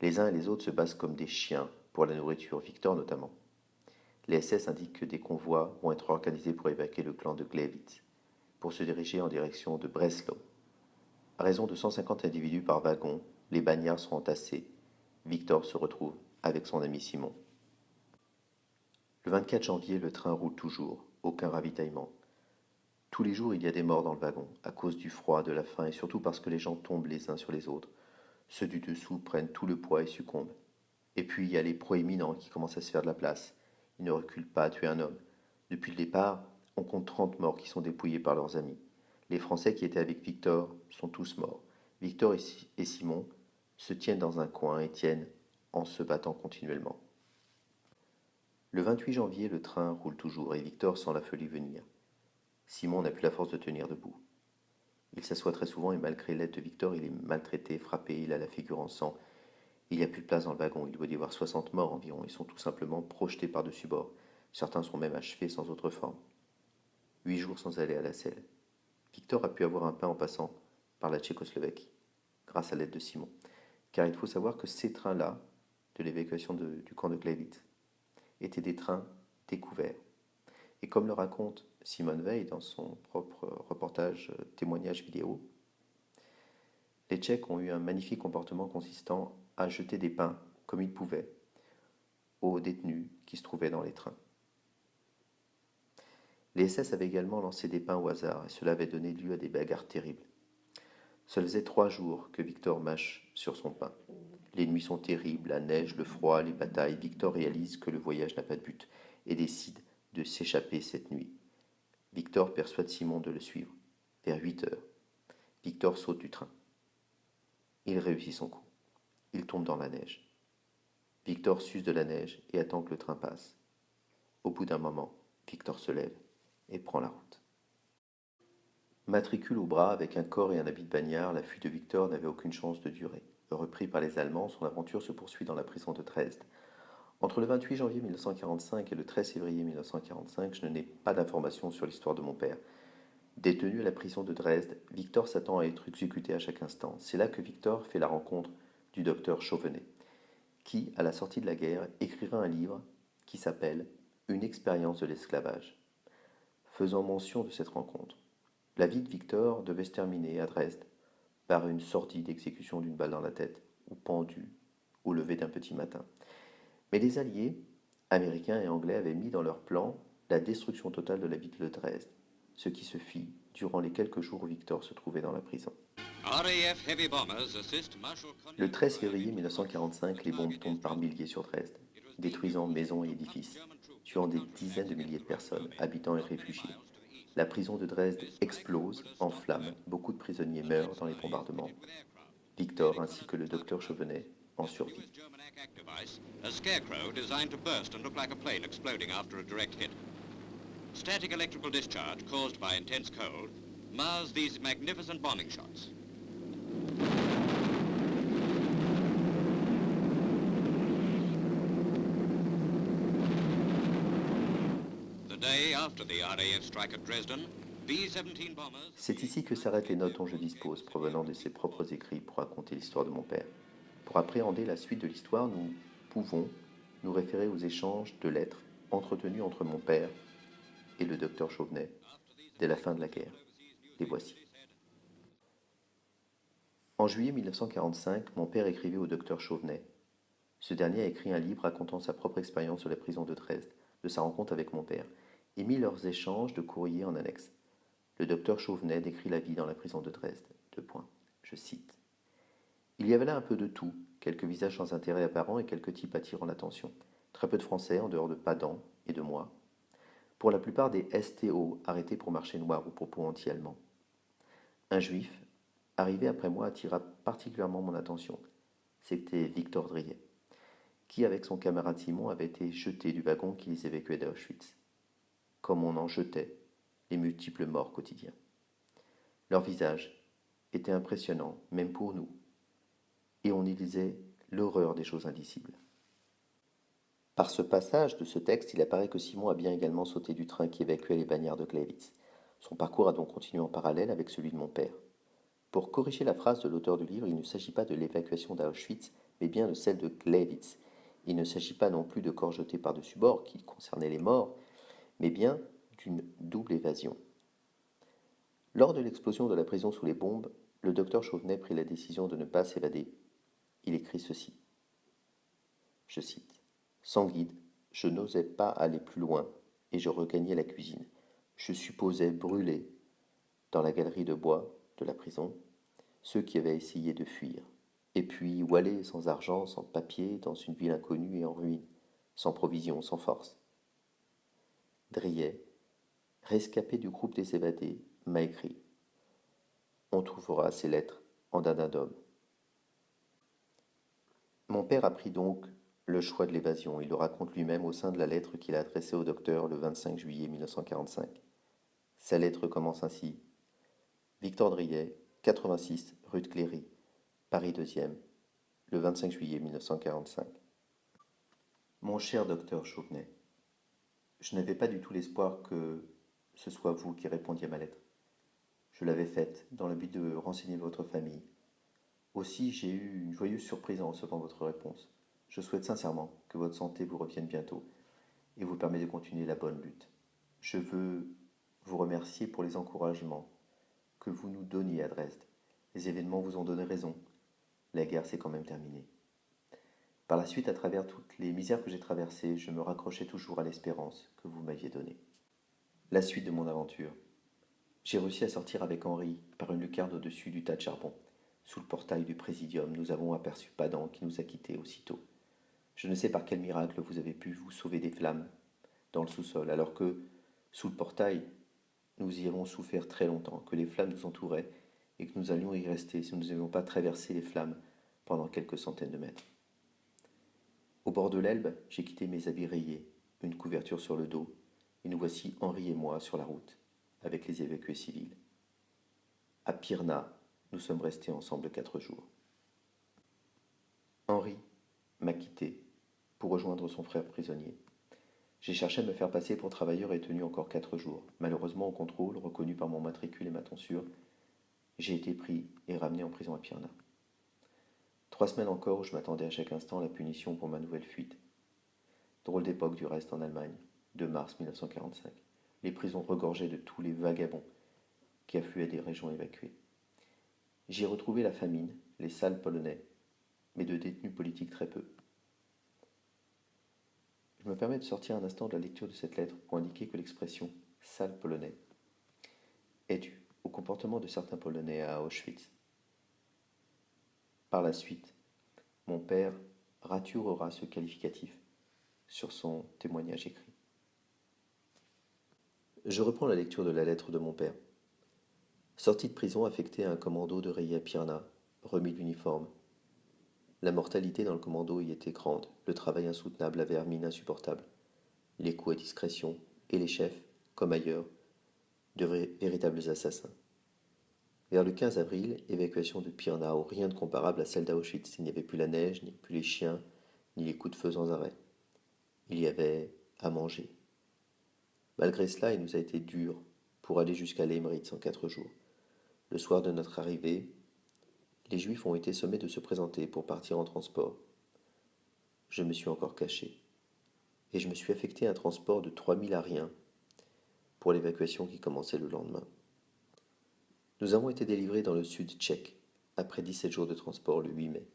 Les uns et les autres se battent comme des chiens pour la nourriture, Victor notamment. Les SS indiquent que des convois vont être organisés pour évacuer le clan de Gleiwitz, pour se diriger en direction de Breslau. À raison de 150 individus par wagon, les bagnards sont entassés. Victor se retrouve avec son ami Simon. Le 24 janvier, le train roule toujours, aucun ravitaillement. Tous les jours, il y a des morts dans le wagon, à cause du froid, de la faim et surtout parce que les gens tombent les uns sur les autres. Ceux du dessous prennent tout le poids et succombent. Et puis il y a les proéminents qui commencent à se faire de la place. Ils ne reculent pas à tuer un homme. Depuis le départ, on compte 30 morts qui sont dépouillés par leurs amis. Les Français qui étaient avec Victor sont tous morts. Victor et Simon se tiennent dans un coin et tiennent en se battant continuellement. Le 28 janvier, le train roule toujours et Victor sent la folie venir. Simon n'a plus la force de tenir debout. Il s'assoit très souvent et malgré l'aide de Victor, il est maltraité, frappé, il a la figure en sang. Il n'y a plus de place dans le wagon, il doit y avoir 60 morts environ, ils sont tout simplement projetés par-dessus bord. Certains sont même achevés sans autre forme. 8 jours sans aller à la selle. Victor a pu avoir un pain en passant par la Tchécoslovaquie, grâce à l'aide de Simon. Car il faut savoir que ces trains-là, de l'évacuation du camp de Glavitz, étaient des trains découverts. Et comme le raconte Simone Veil dans son propre reportage témoignage vidéo, les Tchèques ont eu un magnifique comportement consistant à jeter des pains, comme ils pouvaient, aux détenus qui se trouvaient dans les trains. Les SS avaient également lancé des pains au hasard et cela avait donné lieu à des bagarres terribles. Cela faisait 3 jours que Victor mâche sur son pain. Les nuits sont terribles, la neige, le froid, les batailles. Victor réalise que le voyage n'a pas de but et décide de s'échapper cette nuit. Victor persuade Simon de le suivre. Vers 8 heures, Victor saute du train. Il réussit son coup. Il tombe dans la neige. Victor s'use de la neige et attend que le train passe. Au bout d'un moment, Victor se lève et prend la route. Matricule au bras avec un corps et un habit de bagnard, la fuite de Victor n'avait aucune chance de durer. Repris par les Allemands, son aventure se poursuit dans la prison de Dresde. Entre le 28 janvier 1945 et le 13 février 1945, je n'ai pas d'informations sur l'histoire de mon père. Détenu à la prison de Dresde, Victor s'attend à être exécuté à chaque instant. C'est là que Victor fait la rencontre du docteur Chauvenet, qui, à la sortie de la guerre, écrira un livre qui s'appelle Une expérience de l'esclavage, faisant mention de cette rencontre. La vie de Victor devait se terminer à Dresde par une sordide exécution d'une balle dans la tête, ou pendu, au lever d'un petit matin. Mais les Alliés, américains et anglais, avaient mis dans leur plan la destruction totale de la ville de Dresde, ce qui se fit durant les quelques jours où Victor se trouvait dans la prison. Le 13 février 1945, les bombes tombent par milliers sur Dresde, détruisant maisons et édifices, tuant des dizaines de milliers de personnes, habitants et réfugiés. La prison de Dresde explose en flammes, beaucoup de prisonniers meurent dans les bombardements. Victor ainsi que le docteur Chauvenet en survivent. Static electrical discharge caused by intense cold mars these magnificent bombing shots. The day after the RAF strike at Dresden, B-17 bombers... C'est ici que s'arrêtent les notes dont je dispose, provenant de ses propres écrits pour raconter l'histoire de mon père. Pour appréhender la suite de l'histoire, nous pouvons nous référer aux échanges de lettres entretenus entre mon père et le docteur Chauvenet dès la fin de la guerre. Les voici. En juillet 1945, mon père écrivait au docteur Chauvenet. Ce dernier a écrit un livre racontant sa propre expérience de la prison de Dresde, de sa rencontre avec mon père, et mis leurs échanges de courrier en annexe. Le docteur Chauvenet décrit la vie dans la prison de Dresde. Je cite. Il y avait là un peu de tout, quelques visages sans intérêt apparent et quelques types attirant l'attention. Très peu de Français, en dehors de Padan et de moi. Pour la plupart des STO arrêtés pour marché noir ou propos anti-allemands. Un juif, arrivé après moi, attira particulièrement mon attention. C'était Victor Driet, qui, avec son camarade Simon, avait été jeté du wagon qui les évacuait d'Auschwitz, comme on en jetait les multiples morts quotidiens. Leur visage était impressionnant, même pour nous, et on y lisait l'horreur des choses indicibles. Par ce passage de ce texte, il apparaît que Simon a bien également sauté du train qui évacuait les bagnards de Glavitz. Son parcours a donc continué en parallèle avec celui de mon père. Pour corriger la phrase de l'auteur du livre, il ne s'agit pas de l'évacuation d'Auschwitz, mais bien de celle de Glavitz. Il ne s'agit pas non plus de corps jetés par-dessus bord, qui concernait les morts, mais bien d'une double évasion. Lors de l'explosion de la prison sous les bombes, le docteur Chauvenet prit la décision de ne pas s'évader. Il écrit ceci. Je cite. Sans guide, je n'osais pas aller plus loin et je regagnais la cuisine. Je supposais brûler, dans la galerie de bois de la prison, ceux qui avaient essayé de fuir. Et puis, où aller sans argent, sans papier, dans une ville inconnue et en ruine, sans provisions, sans force. Drillet, rescapé du groupe des évadés, m'a écrit. On trouvera ces lettres en dindin d'homme. Mon père a pris donc le choix de l'évasion. Il le raconte lui-même au sein de la lettre qu'il a adressée au docteur le 25 juillet 1945. Sa lettre commence ainsi. Victor Drillet, 86, rue de Cléry, Paris 2e, le 25 juillet 1945. Mon cher docteur Chauvenet, je n'avais pas du tout l'espoir que ce soit vous qui répondiez à ma lettre. Je l'avais faite dans le but de renseigner votre famille. Aussi, j'ai eu une joyeuse surprise en recevant votre réponse. Je souhaite sincèrement que votre santé vous revienne bientôt et vous permette de continuer la bonne lutte. Je veux vous remercier pour les encouragements que vous nous donniez à Dresde. Les événements vous ont donné raison. La guerre s'est quand même terminée. Par la suite, à travers toutes les misères que j'ai traversées, je me raccrochais toujours à l'espérance que vous m'aviez donnée. La suite de mon aventure. J'ai réussi à sortir avec Henri par une lucarne au-dessus du tas de charbon. Sous le portail du présidium, nous avons aperçu Padan qui nous a quittés aussitôt. Je ne sais par quel miracle vous avez pu vous sauver des flammes dans le sous-sol, alors que, sous le portail, nous y avons souffert très longtemps, que les flammes nous entouraient et que nous allions y rester si nous n'avions pas traversé les flammes pendant quelques centaines de mètres. Au bord de l'Elbe, j'ai quitté mes habits rayés, une couverture sur le dos, et nous voici Henri et moi sur la route, avec les évacués civils. À Pirna, nous sommes restés ensemble 4 jours. Henri m'a quitté pour rejoindre son frère prisonnier. J'ai cherché à me faire passer pour travailleur et tenu encore 4 jours. Malheureusement, au contrôle, reconnu par mon matricule et ma tonsure, j'ai été pris et ramené en prison à Pirna. 3 semaines encore où je m'attendais à chaque instant à la punition pour ma nouvelle fuite. Drôle d'époque du reste en Allemagne, 2 mars 1945. Les prisons regorgeaient de tous les vagabonds qui affluaient des régions évacuées. J'y ai retrouvé la famine, les sales polonais, mais de détenus politiques très peu. Je me permets de sortir un instant de la lecture de cette lettre pour indiquer que l'expression sale polonais est due au comportement de certains Polonais à Auschwitz. Par la suite, mon père raturera ce qualificatif sur son témoignage écrit. Je reprends la lecture de la lettre de mon père. Sorti de prison affecté à un commando de Reia Pirna, remis d'uniforme. La mortalité dans le commando y était grande, le travail insoutenable, la vermine insupportable, les coups à discrétion, et les chefs, comme ailleurs, de véritables assassins. Vers le 15 avril, évacuation de Pirna, où rien de comparable à celle d'Auschwitz. Il n'y avait plus la neige, ni plus les chiens, ni les coups de feu sans arrêt. Il y avait à manger. Malgré cela, il nous a été dur pour aller jusqu'à Leimritz en 4 jours. Le soir de notre arrivée, les Juifs ont été sommés de se présenter pour partir en transport. Je me suis encore caché. Et je me suis affecté à un transport de 3000 Ariens pour l'évacuation qui commençait le lendemain. Nous avons été délivrés dans le sud tchèque, après 17 jours de transport le 8 mai.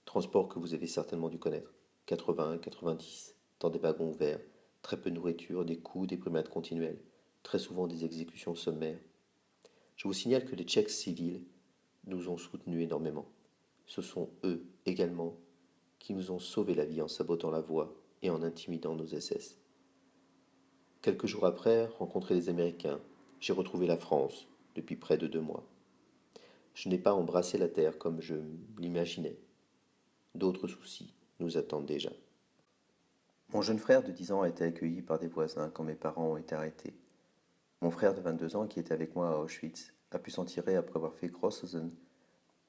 Transport que vous avez certainement dû connaître. 80, 90, dans des wagons ouverts, très peu de nourriture, des coups, des brimades continuelles, très souvent des exécutions sommaires. Je vous signale que les Tchèques civils nous ont soutenus énormément. Ce sont eux également qui nous ont sauvé la vie en sabotant la voie et en intimidant nos SS. Quelques jours après, rencontré les Américains, j'ai retrouvé la France depuis près de 2 mois. Je n'ai pas embrassé la terre comme je l'imaginais. D'autres soucis nous attendent déjà. Mon jeune frère de 10 ans a été accueilli par des voisins quand mes parents ont été arrêtés. Mon frère de 22 ans, qui était avec moi à Auschwitz, a pu s'en tirer après avoir fait Grosshausen,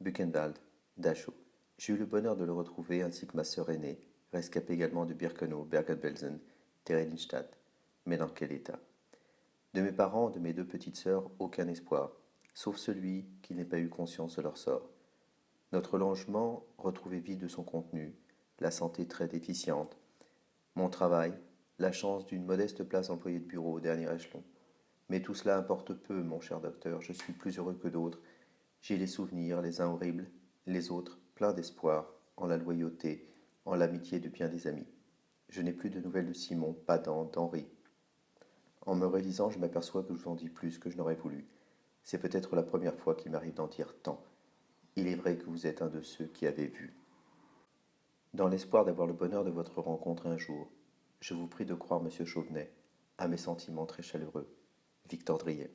Buchenwald, Dachau. J'ai eu le bonheur de le retrouver ainsi que ma sœur aînée, rescapée également de Birkenau, Bergen-Belsen, Theresienstadt. Mais dans quel état? De mes parents, de mes 2 petites sœurs, aucun espoir, sauf celui qui n'ait pas eu conscience de leur sort. Notre logement retrouvé vide de son contenu, la santé très déficiente, mon travail, la chance d'une modeste place d'employé de bureau au dernier échelon. Mais tout cela importe peu, mon cher docteur, je suis plus heureux que d'autres, J'ai les souvenirs, les uns horribles, les autres pleins d'espoir, en la loyauté, en l'amitié de bien des amis. Je n'ai plus de nouvelles de Simon, pas d'Henri. En me relisant, je m'aperçois que je vous en dis plus que je n'aurais voulu. C'est peut-être la première fois qu'il m'arrive d'en dire tant. Il est vrai que vous êtes un de ceux qui avaient vu. Dans l'espoir d'avoir le bonheur de votre rencontre un jour, je vous prie de croire, monsieur Chauvenet, à mes sentiments très chaleureux. Victor Driet.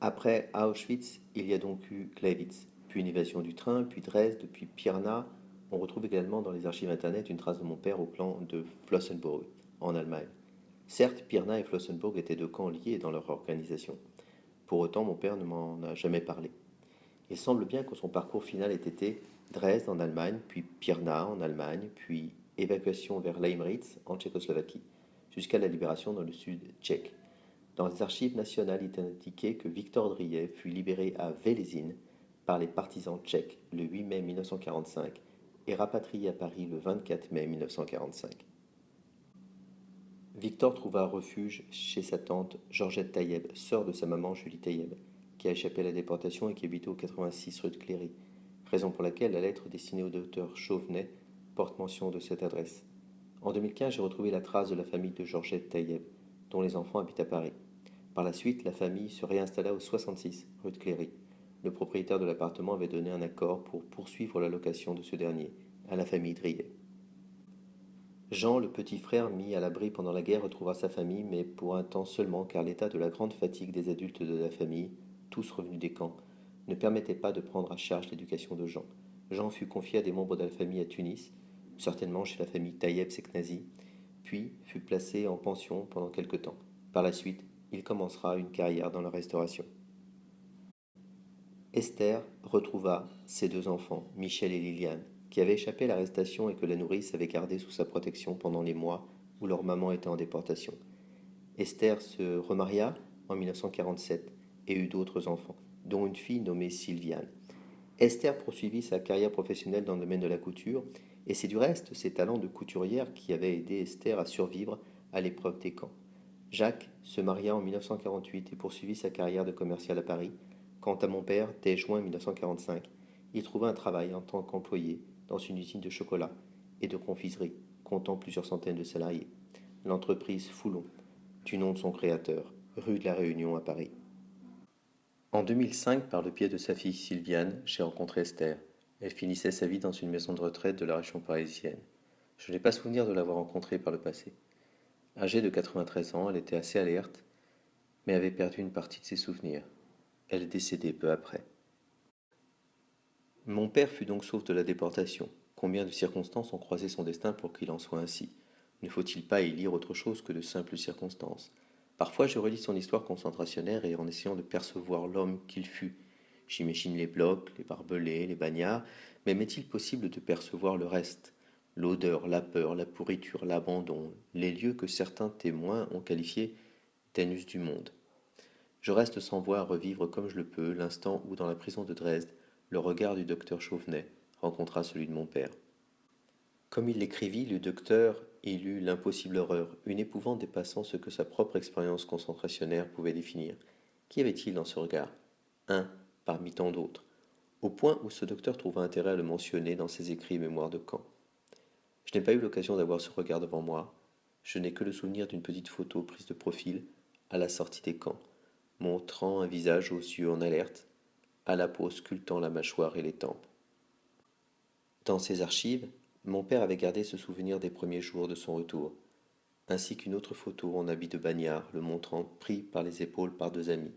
Après Auschwitz, il y a donc eu Clausewitz, puis une évasion du train, puis Dresde, puis Pirna. On retrouve également dans les archives internet une trace de mon père au plan de Flossenburg, en Allemagne. Certes, Pirna et Flossenburg étaient deux camps liés dans leur organisation. Pour autant, mon père ne m'en a jamais parlé. Il semble bien que son parcours final ait été Dresde en Allemagne, puis Pirna en Allemagne, puis évacuation vers Leimritz en Tchécoslovaquie, jusqu'à la libération dans le sud tchèque. Dans les archives nationales, il est indiqué que Victor Driet fut libéré à Vélézine par les partisans tchèques le 8 mai 1945 et rapatrié à Paris le 24 mai 1945. Victor trouva refuge chez sa tante Georgette Taïeb, sœur de sa maman Julie Taïeb, qui a échappé à la déportation et qui habitait au 86 rue de Cléry, raison pour laquelle la lettre destinée au docteur Chauvenet porte mention de cette adresse. En 2015, j'ai retrouvé la trace de la famille de Georgette Taïeb, dont les enfants habitent à Paris. Par la suite, la famille se réinstalla au 66 rue de Cléry. Le propriétaire de l'appartement avait donné un accord pour poursuivre la location de ce dernier à la famille Driet. Jean, le petit frère mis à l'abri pendant la guerre, retrouva sa famille, mais pour un temps seulement, car l'état de la grande fatigue des adultes de la famille, tous revenus des camps, ne permettait pas de prendre à charge l'éducation de Jean. Jean fut confié à des membres de la famille à Tunis, certainement chez la famille Taïeb Seknazi, puis fut placé en pension pendant quelque temps. Par la suite, il commencera une carrière dans la restauration. Esther retrouva ses deux enfants, Michel et Liliane, qui avaient échappé à l'arrestation et que la nourrice avait gardés sous sa protection pendant les mois où leur maman était en déportation. Esther se remaria en 1947 et eut d'autres enfants, dont une fille nommée Sylviane. Esther poursuivit sa carrière professionnelle dans le domaine de la couture, et c'est du reste ses talents de couturière qui avaient aidé Esther à survivre à l'épreuve des camps. Jacques se maria en 1948 et poursuivit sa carrière de commercial à Paris. Quant à mon père, dès juin 1945, il trouva un travail en tant qu'employé dans une usine de chocolat et de confiserie, comptant plusieurs centaines de salariés. L'entreprise Foulon, du nom de son créateur, rue de la Réunion à Paris. En 2005, par le biais de sa fille Sylviane, j'ai rencontré Esther. Elle finissait sa vie dans une maison de retraite de la région parisienne. Je n'ai pas souvenir de l'avoir rencontrée par le passé. Âgée de 93 ans, elle était assez alerte, mais avait perdu une partie de ses souvenirs. Elle est décédée peu après. Mon père fut donc sauf de la déportation. Combien de circonstances ont croisé son destin pour qu'il en soit ainsi? Ne faut-il pas y lire autre chose que de simples circonstances? Parfois je relis son histoire concentrationnaire et en essayant de percevoir l'homme qu'il fut. J'imagine les blocs, les barbelés, les bagnards, mais m'est-il possible de percevoir le reste? L'odeur, la peur, la pourriture, l'abandon, les lieux que certains témoins ont qualifiés d'anus du monde. Je reste sans voix à revivre comme je le peux l'instant où, dans la prison de Dresde, le regard du docteur Chauvenet rencontra celui de mon père. Comme il l'écrivit, le docteur il eut l'impossible horreur, une épouvante dépassant ce que sa propre expérience concentrationnaire pouvait définir. Qu'y avait-il dans ce regard? Un parmi tant d'autres, au point où ce docteur trouva intérêt à le mentionner dans ses écrits et mémoires de camp. Je n'ai pas eu l'occasion d'avoir ce regard devant moi, je n'ai que le souvenir d'une petite photo prise de profil à la sortie des camps, montrant un visage aux yeux en alerte, à la peau sculptant la mâchoire et les tempes. Dans ses archives, mon père avait gardé ce souvenir des premiers jours de son retour, ainsi qu'une autre photo en habit de bagnard le montrant pris par les épaules par deux amis.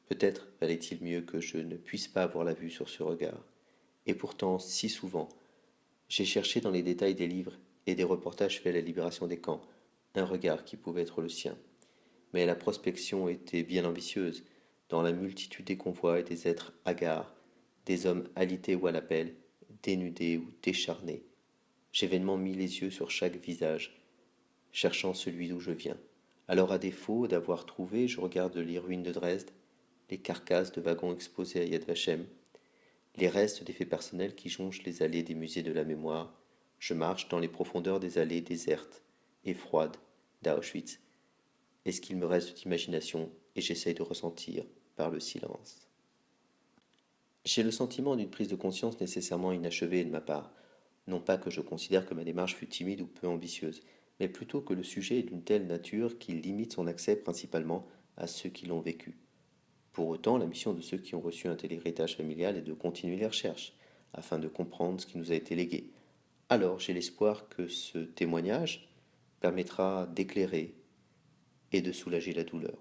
Peut-être valait-il mieux que je ne puisse pas avoir la vue sur ce regard. Et pourtant, si souvent, j'ai cherché dans les détails des livres et des reportages faits à la libération des camps un regard qui pouvait être le sien. Mais la prospection était bien ambitieuse, dans la multitude des convois et des êtres hagards, des hommes alités ou à l'appel, dénudés ou décharnés. J'ai vainement mis les yeux sur chaque visage, cherchant celui d'où je viens. Alors, à défaut d'avoir trouvé, je regarde les ruines de Dresde, les carcasses de wagons exposés à Yad Vashem, les restes des faits personnels qui jonchent les allées des musées de la mémoire. Je marche dans les profondeurs des allées désertes et froides d'Auschwitz. Et ce qu'il me reste d'imagination, et j'essaye de ressentir par le silence. J'ai le sentiment d'une prise de conscience nécessairement inachevée de ma part. Non pas que je considère que ma démarche fut timide ou peu ambitieuse, mais plutôt que le sujet est d'une telle nature qu'il limite son accès principalement à ceux qui l'ont vécu. Pour autant, la mission de ceux qui ont reçu un tel héritage familial est de continuer les recherches, afin de comprendre ce qui nous a été légué. Alors j'ai l'espoir que ce témoignage permettra d'éclairer et de soulager la douleur.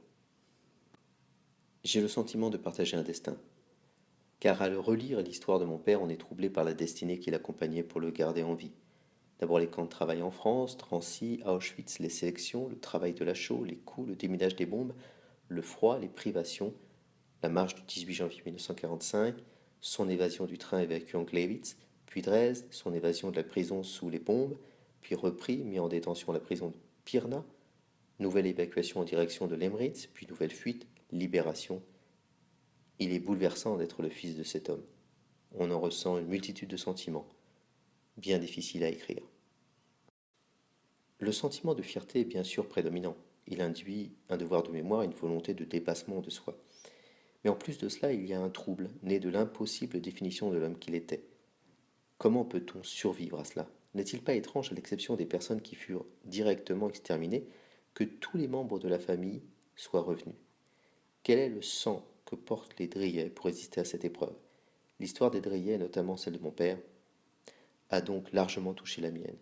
J'ai le sentiment de partager un destin, car à le relire l'histoire de mon père, on est troublé par la destinée qui l'accompagnait pour le garder en vie. D'abord les camps de travail en France, Drancy, Auschwitz, les sélections, le travail de la chaux, les coups, le déminage des bombes, le froid, les privations, la marche du 18 janvier 1945, son évasion du train évacuant Gleiwitz, puis Dresde, son évasion de la prison sous les bombes, puis repris, mis en détention à la prison de Pirna, nouvelle évacuation en direction de Lemritz, puis nouvelle fuite, libération. Il est bouleversant d'être le fils de cet homme. On en ressent une multitude de sentiments, bien difficiles à écrire. Le sentiment de fierté est bien sûr prédominant. Il induit un devoir de mémoire, une volonté de dépassement de soi. Mais en plus de cela, il y a un trouble, né de l'impossible définition de l'homme qu'il était. Comment peut-on survivre à cela? N'est-il pas étrange, à l'exception des personnes qui furent directement exterminées, que tous les membres de la famille soient revenus? Quel est le sang que portent les Drillais pour résister à cette épreuve? L'histoire des Drillais, notamment celle de mon père, a donc largement touché la mienne.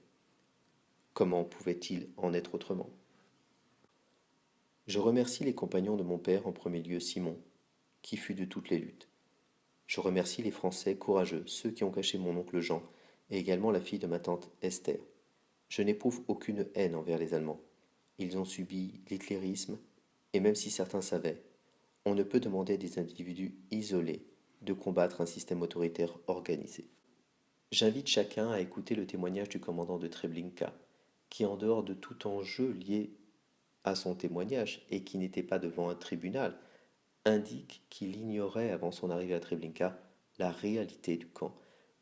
Comment pouvait-il en être autrement? Je remercie les compagnons de mon père, en premier lieu Simon, qui fut de toutes les luttes. Je remercie les Français courageux, ceux qui ont caché mon oncle Jean, et également la fille de ma tante Esther. Je n'éprouve aucune haine envers les Allemands. Ils ont subi l'hitlérisme, et même si certains savaient, on ne peut demander à des individus isolés de combattre un système autoritaire organisé. J'invite chacun à écouter le témoignage du commandant de Treblinka, qui, en dehors de tout enjeu lié à son témoignage et qui n'était pas devant un tribunal, indique qu'il ignorait avant son arrivée à Treblinka la réalité du camp.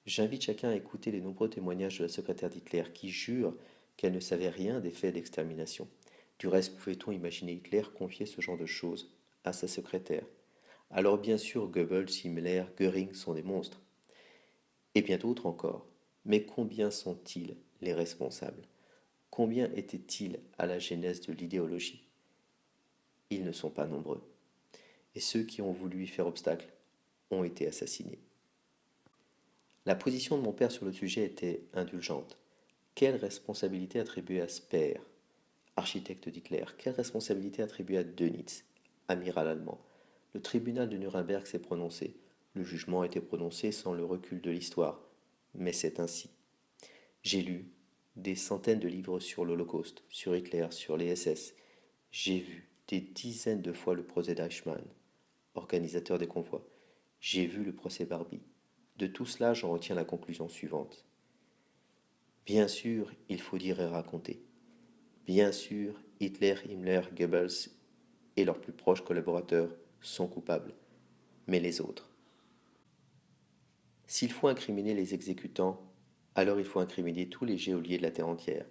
J'invite chacun à écouter les nombreux témoignages de la secrétaire d'Hitler qui jure qu'elle ne savait rien des faits d'extermination. Du reste, pouvait-on imaginer Hitler confier ce genre de choses à sa secrétaire? Alors bien sûr, Goebbels, Himmler, Göring sont des monstres, et bien d'autres encore. Mais combien sont-ils les responsables? Combien étaient-ils à la genèse de l'idéologie? Ils ne sont pas nombreux. Et ceux qui ont voulu y faire obstacle ont été assassinés. La position de mon père sur le sujet était indulgente. Quelle responsabilité attribuer à Speer, architecte d'Hitler? Quelle responsabilité attribuer à Dönitz, amiral allemand? Le tribunal de Nuremberg s'est prononcé. Le jugement a été prononcé sans le recul de l'histoire, mais c'est ainsi. J'ai lu des centaines de livres sur l'Holocauste, sur Hitler, sur les SS. J'ai vu des dizaines de fois le procès d'Eichmann, organisateur des convois. J'ai vu le procès Barbie. De tout cela, j'en retiens la conclusion suivante. Bien sûr, il faut dire et raconter. Bien sûr, Hitler, Himmler, Goebbels et leurs plus proches collaborateurs sont coupables. Mais les autres? S'il faut incriminer les exécutants, alors il faut incriminer tous les geôliers de la terre entière.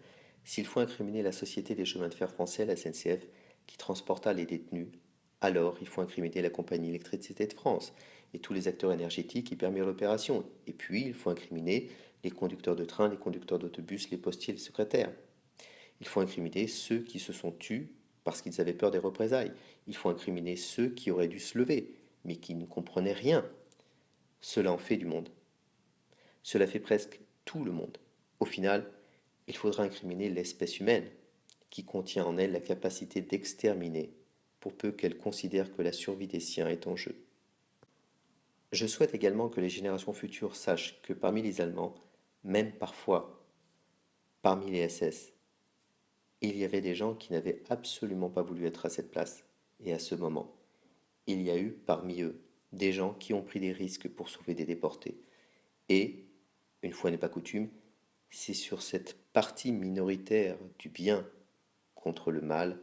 S'il faut incriminer la Société des chemins de fer français, la SNCF, qui transporta les détenus, alors il faut incriminer la compagnie Électricité de France et tous les acteurs énergétiques qui permirent l'opération. Et puis il faut incriminer les conducteurs de train, les conducteurs d'autobus, les postiers, les secrétaires. Il faut incriminer ceux qui se sont tus parce qu'ils avaient peur des représailles. Il faut incriminer ceux qui auraient dû se lever, mais qui ne comprenaient rien. Cela en fait du monde. Cela fait presque tout le monde. Au final, il faudra incriminer l'espèce humaine, qui contient en elle la capacité d'exterminer, pour peu qu'elle considère que la survie des siens est en jeu. Je souhaite également que les générations futures sachent que parmi les Allemands, même parfois parmi les SS, il y avait des gens qui n'avaient absolument pas voulu être à cette place et à ce moment. Il y a eu parmi eux des gens qui ont pris des risques pour sauver des déportés. Et, une fois n'est pas coutume, c'est sur cette partie minoritaire du bien contre le mal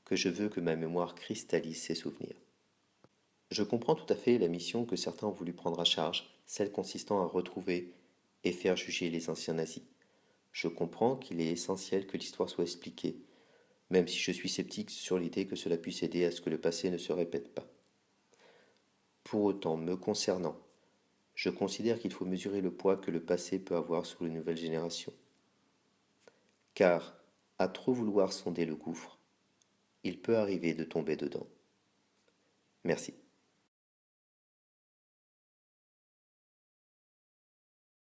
que je veux que ma mémoire cristallise ses souvenirs. Je comprends tout à fait la mission que certains ont voulu prendre à charge, celle consistant à retrouver et faire juger les anciens nazis. Je comprends qu'il est essentiel que l'histoire soit expliquée, même si je suis sceptique sur l'idée que cela puisse aider à ce que le passé ne se répète pas. Pour autant, me concernant, je considère qu'il faut mesurer le poids que le passé peut avoir sur les nouvelles générations. Car, à trop vouloir sonder le gouffre, il peut arriver de tomber dedans. Merci.